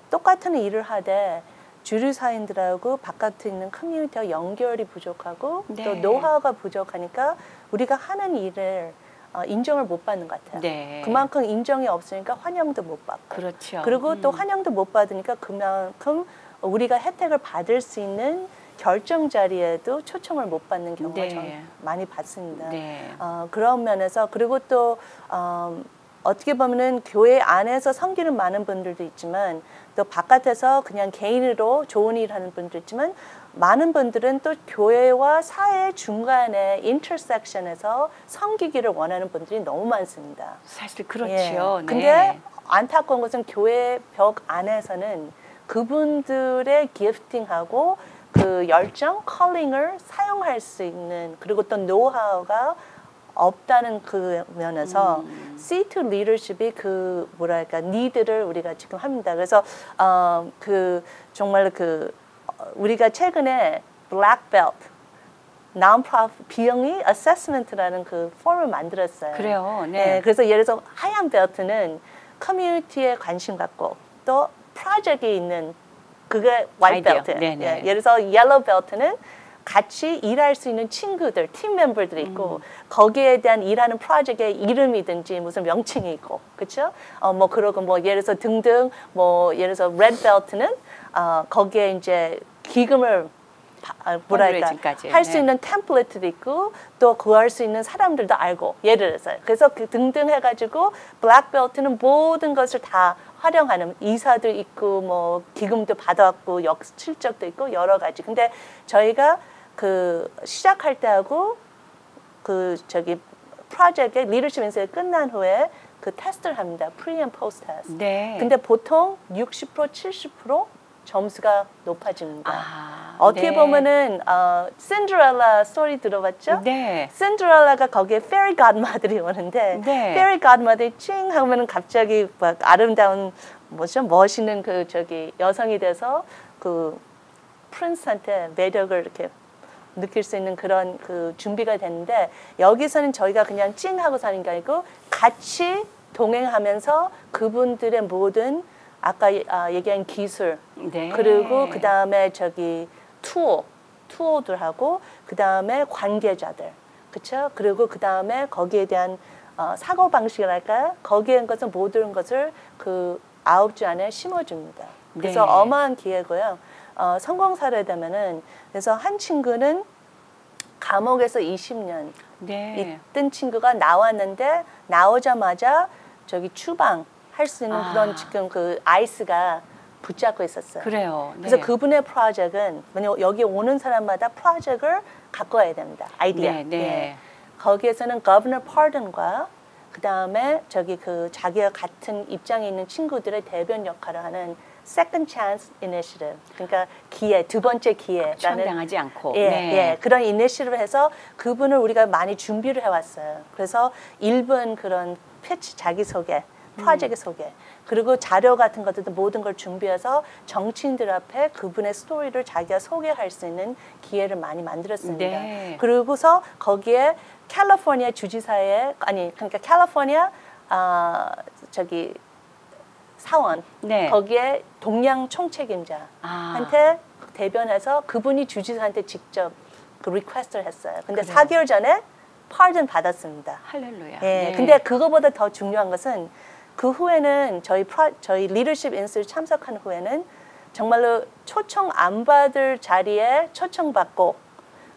B: 똑같은 일을 하되 주류사인들하고 바깥에 있는 커뮤니티와 연결이 부족하고
A: 네.
B: 또 노하우가 부족하니까 우리가 하는 일을 인정을 못 받는 것 같아요.
A: 네.
B: 그만큼 인정이 없으니까 환영도 못 받고
A: 그렇죠.
B: 그리고 또 환영도 못 받으니까 그만큼 우리가 혜택을 받을 수 있는 결정 자리에도 초청을 못 받는 경우가
A: 네.
B: 저는 많이 봤습니다.
A: 네.
B: 그런 면에서 그리고 또 어떻게 보면은 교회 안에서 섬기는 많은 분들도 있지만 또 바깥에서 그냥 개인으로 좋은 일 하는 분도 있지만 많은 분들은 또 교회와 사회 중간에 인터섹션에서 섬기기를 원하는 분들이 너무 많습니다.
A: 사실 그렇죠.
B: 예.
A: 네.
B: 근데 안타까운 것은 교회 벽 안에서는 그분들의 기프팅하고 그 열정, 컬링을 사용할 수 있는 그리고 또 노하우가 없다는 그 면에서 C2 리더십이 그 뭐랄까 니드를 우리가 지금 합니다. 그래서 그 정말 그 우리가 최근에 블랙 벨트 non-profit 비영리 어세스먼트라는 그 폼을 만들었어요.
A: 그래요. 네.
B: 네, 그래서 예를 들어서 하얀 벨트는 커뮤니티에 관심 갖고 또 프로젝트에 있는 그게 화이트
A: 아이디어.
B: 벨트.
A: 네네.
B: 예, 예를 들어서 옐로우 벨트는 같이 일할 수 있는 친구들, 팀 멤버들이 있고 거기에 대한 일하는 프로젝트의 이름이든지 무슨 명칭이 있고, 그렇죠? 뭐 그러고 뭐 예를 들어서 등등 뭐 예를 들어서 레드 벨트는 거기에 이제 기금을 뭐랄까 할 수 있는 템플릿도 있고 또 구할 수 있는 사람들도 알고 예를 들어서 그래서 그 등등 해가지고 블랙벨트는 모든 것을 다 활용하는 이사도 있고 뭐 기금도 받아왔고 실적도 있고 여러 가지. 근데 저희가 그 시작할 때하고 그 저기 프로젝트의 리더십 인쇄 끝난 후에 그 테스트를 합니다. 프리 앤 포스트 테스트.
A: 네.
B: 근데 보통 60% 70% 점수가 높아집니다. 어떻게
A: 네.
B: 보면은 신데렐라 스토리 들어봤죠?
A: 네.
B: 신데렐라가 거기에 페리 godmother이 오는데
A: 네.
B: 페리 godmother이 칭 하면은 갑자기 막 아름다운 뭐죠? 멋있는 그 저기 여성이 돼서 그 프린스한테 매력을 이렇게 느낄 수 있는 그런 그 준비가 됐는데 여기서는 저희가 그냥 찡 하고 사는 게 아니고 같이 동행하면서 그분들의 모든 아까 얘기한 기술
A: 네.
B: 그리고 그 다음에 저기 투어들하고 그 다음에 관계자들 그렇죠? 그리고 그 다음에 거기에 대한 사고 방식이랄까 거기에 것은 모든 것을 그 9주 안에 심어줍니다. 그래서
A: 네.
B: 어마한 기회고요. 성공 사례되면은 그래서 한 친구는 감옥에서 20년
A: 네.
B: 있던 친구가 나왔는데 나오자마자 저기 추방 할 수 있는 그런 지금 그 아이스가 붙잡고 있었어요.
A: 그래요. 네.
B: 그래서 그분의 프로젝트는 여기 오는 사람마다 프로젝트를 갖고 와야 됩니다. 아이디어.
A: 네, 네.
B: 예. 거기에서는 Governor Pardon과 그 다음에 저기 그 자기와 같은 입장에 있는 친구들의 대변 역할을 하는 Second Chance Initiative. 그러니까 기회, 두 번째 기회라는
A: 추방당하지 않고.
B: 예,
A: 네.
B: 예, 그런 이니시티브를 해서 그분을 우리가 많이 준비를 해왔어요. 그래서 1분 그런 패치 자기소개, 프로젝트 소개, 그리고 자료 같은 것들도 모든 걸 준비해서 정치인들 앞에 그분의 스토리를 자기가 소개할 수 있는 기회를 많이 만들었습니다.
A: 네.
B: 그리고서 거기에 캘리포니아 주지사의 그러니까 캘리포니아 저기 사원
A: 네.
B: 거기에 동양 총책임자한테 대변해서 그분이 주지사한테 직접 그 리퀘스트를 했어요. 근데
A: 그래요.
B: 4개월 전에 파던 받았습니다.
A: 할렐루야.
B: 예,
A: 네.
B: 근데 그거보다 더 중요한 것은 그 후에는 저희 리더십 인스를 참석한 후에는 정말로 초청 안 받을 자리에 초청받고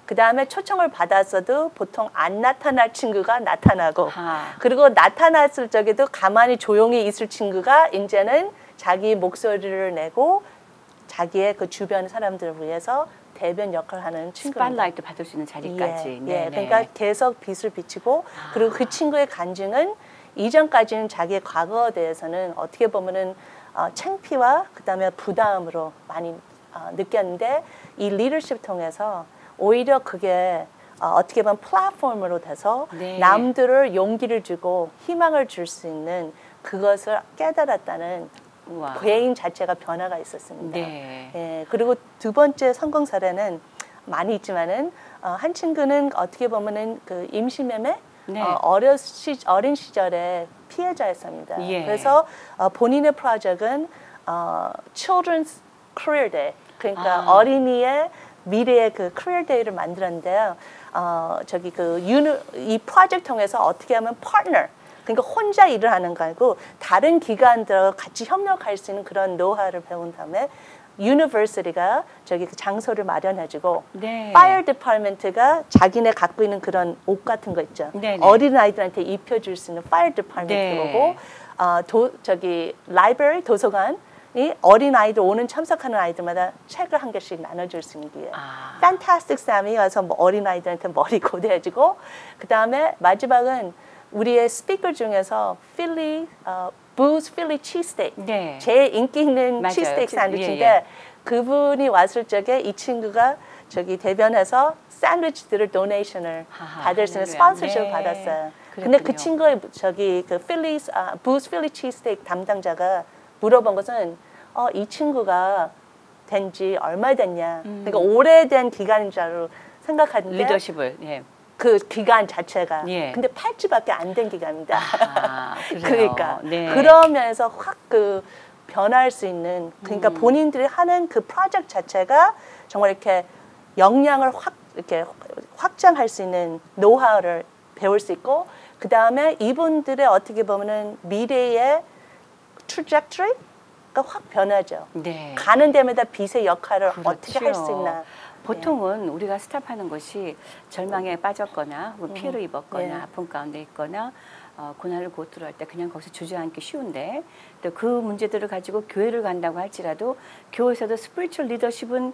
B: 그 다음에 초청을 받았어도 보통 안 나타날 친구가 나타나고 그리고 나타났을 적에도 가만히 조용히 있을 친구가 이제는 자기 목소리를 내고 자기의 그 주변 사람들을 위해서 대변 역할을 하는 친구입니다.
A: 스팟라이트 받을 수 있는 자리까지.
B: 예, 그러니까 계속 빛을 비치고 그리고 그 친구의 간증은 이전까지는 자기의 과거에 대해서는 어떻게 보면은 창피와 그다음에 부담으로 많이 느꼈는데 이 리더십 통해서 오히려 그게 어떻게 보면 플랫폼으로 돼서
A: 네.
B: 남들을 용기를 주고 희망을 줄 수 있는 그것을 깨달았다는
A: 우와.
B: 개인 자체가 변화가 있었습니다.
A: 네.
B: 예, 그리고 두 번째 성공 사례는 많이 있지만은 한 친구는 어떻게 보면은 그 임신매매
A: 네.
B: 어린 시절에 피해자였습니다.
A: 예.
B: 그래서 본인의 프로젝트는 Children's Career Day, 그러니까 어린이의 미래의 그 Career Day를 만들었는데요. 저기 이 프로젝트 통해서 어떻게 하면 파트너, 그러니까 혼자 일을 하는 거 아니고 다른 기관들과 같이 협력할 수 있는 그런 노하우를 배운 다음에 유니버시티가 저기 그 장소를 마련해주고
A: 네.
B: 파이어 디파트먼트가 자기네 갖고 있는 그런 옷 같은 거 있죠.
A: 네네.
B: 어린 아이들한테 입혀줄 수 있는 파이어 디파트먼트
A: 네.
B: 오고 저기 라이브러리 도서관이 어린 아이들 오는 참석하는 아이들마다 책을 한 개씩 나눠줄 수 있는 기회. 판타스틱 쌈이 와서 뭐 어린 아이들한테 머리 고대해주고 그 다음에 마지막은 우리의 스피커 중에서 부스 필리 치스테이크
A: 네.
B: 제일 인기 있는
A: 맞아요.
B: 치스테이크 샌드위치인데
A: 예.
B: 그분이 왔을 적에 이 친구가 저기 대변해서 샌드위치들을 도네이션을 받을 수 있는 스폰서십을
A: 네.
B: 받았어요.
A: 그랬군요.
B: 근데 그 친구의 저기 그 부스 필리 치스테이크 담당자가 물어본 것은 이 친구가 된 지 얼마 됐냐. 그러니까 오래된 기간인 줄 생각하는데
A: 리더십을. 예.
B: 그 기간 자체가
A: 예.
B: 근데 8주밖에 안 된 기간입니다.
A: 그래요.
B: 그러니까
A: 네.
B: 그러면서 확 그 변할 수 있는 그러니까 본인들이 하는 그 프로젝트 자체가 정말 이렇게 역량을 확 이렇게 확장할 수 있는 노하우를 배울 수 있고 그 다음에 이분들의 어떻게 보면은 미래의 트랙터리가 확 변하죠.
A: 네.
B: 가는 데마다 빛의 역할을
A: 그렇죠.
B: 어떻게 할 수 있나.
A: 보통은 우리가 스탑하는 것이 절망에 빠졌거나 피해를 입었거나 아픔 가운데 있거나 고난을 고투할 때 그냥 거기서 주저앉기 쉬운데 또 그 문제들을 가지고 교회를 간다고 할지라도 교회에서도 스피리추얼 리더십은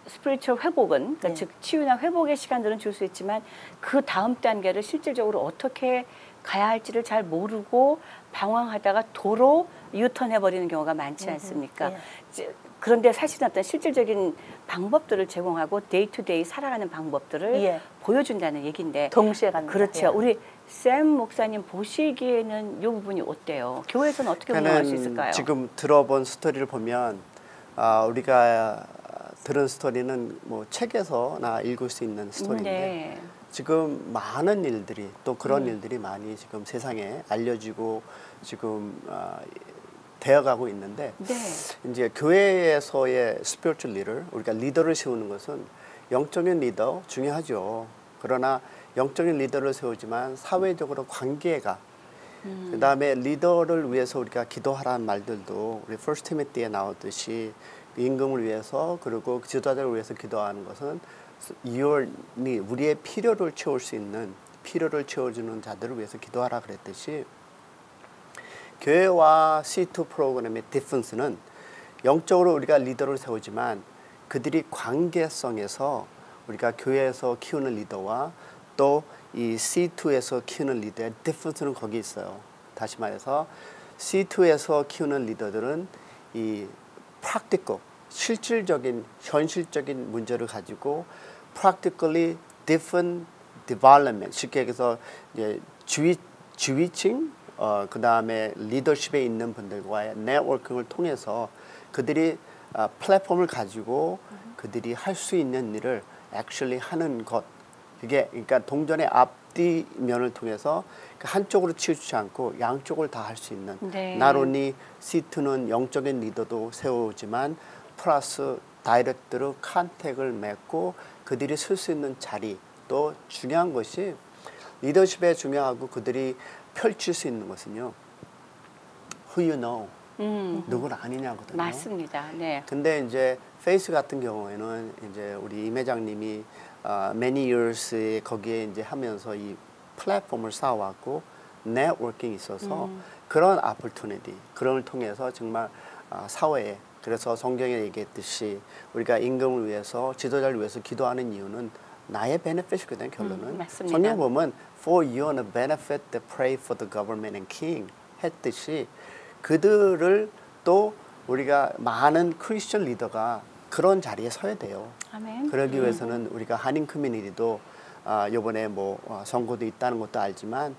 A: 스피리추얼 회복은 그러니까 즉 치유나 회복의 시간들은 줄 수 있지만 그 다음 단계를 실질적으로 어떻게 가야 할지를 잘 모르고 방황하다가 도로 유턴해버리는 경우가 많지 않습니까? 그런데 사실은 어떤 실질적인 방법들을 제공하고 데이투데이 살아가는 방법들을 보여준다는 얘기인데
B: 동시에 가는
A: 그렇죠. 우리 샘 목사님 보시기에는 이 부분이 어때요? 교회에서는 어떻게 운영할 수 있을까요?
C: 지금 들어본 스토리를 보면 우리가 들은 스토리는 뭐 책에서나 읽을 수 있는 스토리인데 지금 많은 일들이 또 그런 일들이 많이 지금 세상에 알려지고 지금 되어가고 있는데 이제 교회에서의 스피리추얼 리더 우리가 리더를 세우는 것은 영적인 리더 중요하죠. 그러나 영적인 리더를 세우지만 사회적으로 관계가 그다음에 리더를 위해서 우리가 기도하라는 말들도 우리 First Timothy에 나오듯이 임금을 위해서 그리고 지도자들을 위해서 기도하는 것은 우리의 필요를 채울 수 있는 필요를 채워주는 자들을 위해서 기도하라 그랬듯이 교회와 C2 프로그램의 디퍼런스는 영적으로 우리가 리더를 세우지만 그들이 관계성에서 우리가 교회에서 키우는 리더와 또 이 C2에서 키우는 리더의 디퍼런스는 거기 있어요. 다시 말해서 C2에서 키우는 리더들은 이 practical, 실질적인 현실적인 문제를 가지고 practically different development, 쉽게 얘기해서 이제 지위층 그 다음에 리더십에 있는 분들과의 네트워킹을 통해서 그들이 플랫폼을 가지고 그들이 할 수 있는 일을 actually 하는 것. 그게 그러니까 동전의 앞뒤면을 통해서 한쪽으로 치우치지 않고 양쪽을 다 할 수 있는 not only C2는 영적인 리더도 세우지만 플러스 다이렉트로 컨택을 맺고 그들이 쓸 수 있는 자리 또 중요한 것이 리더십에 중요하고 그들이 펼칠 수 있는 것은요. Who you know. 누구를 아니냐거든요.
A: 맞습니다. 네.
C: 근데 이제 페이스 같은 경우에는 이제 우리 임 회장님이 many years 거기에 이제 하면서 이 플랫폼을 쌓아왔고 네트워킹이 있어서 그런 opportunity 그런 걸 통해서 정말 사회에 그래서 성경에 얘기했듯이 우리가 임금을 위해서 지도자를 위해서 기도하는 이유는 나의 베네핏이거든요. 결론은 성경 보면 for your benefit they pray for the government and king 했듯이 그들을 또 우리가 많은 크리스천 리더가 그런 자리에 서야 돼요.
A: 아멘.
C: 그러기 위해서는 우리가 한인 커뮤니티도 이번에 뭐 선거도 있다는 것도 알지만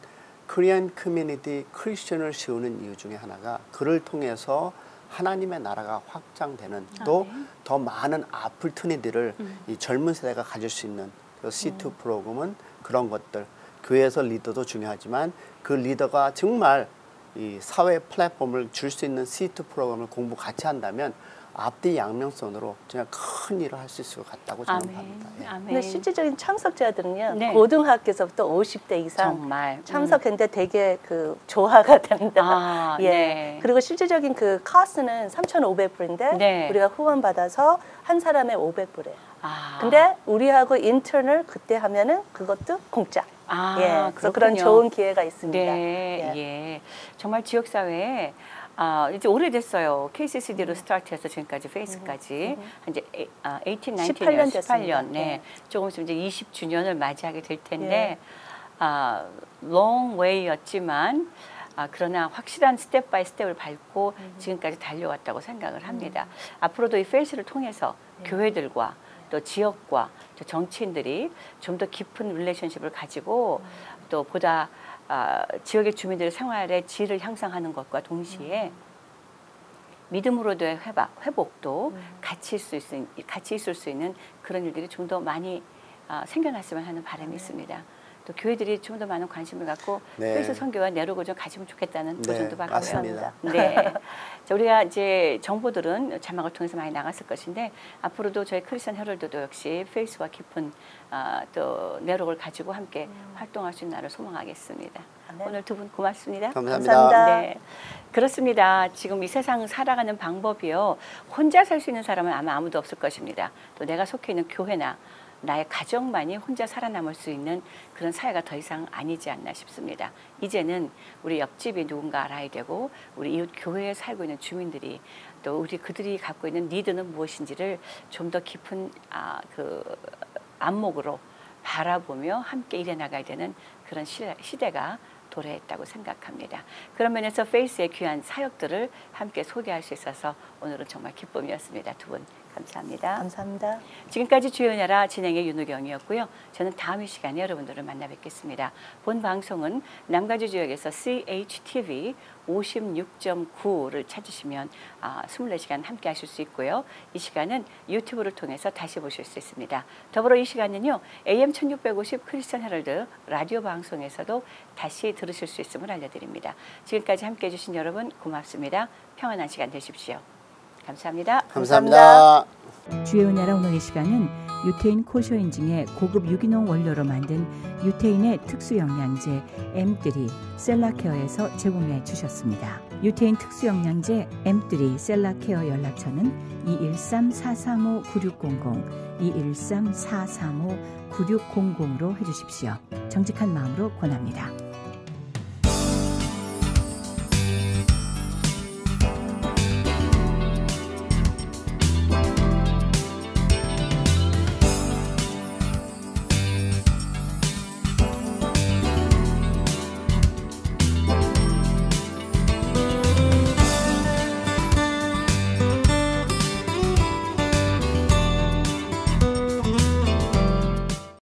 C: 코리안 커뮤니티 크리스천을 세우는 이유 중에 하나가 그를 통해서 하나님의 나라가 확장되는 또 더 많은 아플트니티를 이 젊은 세대가 가질 수 있는 C2 프로그램은 그런 것들 교회에서 리더도 중요하지만 그 리더가 정말 이 사회 플랫폼을 줄 수 있는 C2 프로그램을 공부 같이 한다면 앞뒤 양면성으로 정말 큰 일을 할 수 있을 것 같다고 저는 봅니다.
B: 근데 실질적인 참석자들은요 고등학교에서부터 50대 이상
A: 정말
B: 참석했는데 되게 그 조화가 된다. 그리고 실질적인 그 코스는 3,500불인데 우리가 후원 받아서 한 사람에 500불이에요. 근데 우리하고 인턴을 그때 하면은 그것도 공짜. 그래서 그런 좋은 기회가 있습니다.
A: 정말 지역 사회에 이제 오래됐어요. KCCD로 스타트해서 지금까지 페이스까지 이제 18년. 네. 조금 있으면 이제 20주년을 맞이하게 될 텐데 long way였지만 그러나 확실한 스텝 바이 스텝을 밟고 지금까지 달려왔다고 생각을 합니다. 앞으로도 이 페이스를 통해서 교회들과 또 지역과 또 정치인들이 좀 더 깊은 릴레이션십을 가지고 또 보다 지역의 주민들의 생활의 질을 향상하는 것과 동시에 믿음으로도의 회복도 같이 있을 수 있는 그런 일들이 좀 더 많이 생겨났으면 하는 바람이 있습니다. 또 교회들이 좀 더 많은 관심을 갖고
C: 네.
A: 페이스 선교와 내록을 좀 가지면 좋겠다는 도전도 받고요.
C: 맞습니다.
A: 네. 자, 우리가 이제 정보들은 자막을 통해서 많이 나갔을 것인데 앞으로도 저희 크리스천 헤럴드도 역시 페이스와 깊은 또 내록을 가지고 함께 활동할 수 있는 날을 소망하겠습니다.
B: 네.
A: 오늘 두 분 고맙습니다.
C: 감사합니다.
A: 네. 그렇습니다. 지금 이 세상 살아가는 방법이요. 혼자 살 수 있는 사람은 아마 아무도 없을 것입니다. 또 내가 속해 있는 교회나 나의 가정만이 혼자 살아남을 수 있는 그런 사회가 더 이상 아니지 않나 싶습니다. 이제는 우리 옆집이 누군가 알아야 되고 우리 이웃 교회에 살고 있는 주민들이 또 우리 그들이 갖고 있는 니드는 무엇인지를 좀 더 깊은 그 안목으로 바라보며 함께 일해 나가야 되는 그런 시대가 도래했다고 생각합니다. 그런 면에서 페이스의 귀한 사역들을 함께 소개할 수 있어서 오늘은 정말 기쁨이었습니다. 두 분 감사합니다.
B: 감사합니다.
A: 지금까지 주의 은혜라 진행의 윤우경이었고요. 저는 다음 이 시간에 여러분들을 만나 뵙겠습니다. 본 방송은 남가주 지역에서 CHTV 56.9를 찾으시면 24시간 함께 하실 수 있고요. 이 시간은 유튜브를 통해서 다시 보실 수 있습니다. 더불어 이 시간은요. AM 1650 크리스천 헤럴드 라디오 방송에서도 다시 들으실 수 있음을 알려드립니다. 지금까지 함께해 주신 여러분 고맙습니다. 평안한 시간 되십시오. 감사합니다.
C: 감사합니다.
A: 주의 은혜라 오늘 이 시간은 유태인 코쇼 인증의 고급 유기농 원료로 만든 유태인의 특수 영양제 M3 셀라케어에서 제공해 주셨습니다. 유태인 특수 영양제 M3 셀라케어 연락처는 213-435-9600 213-435-9600으로 해주십시오. 정직한 마음으로 권합니다.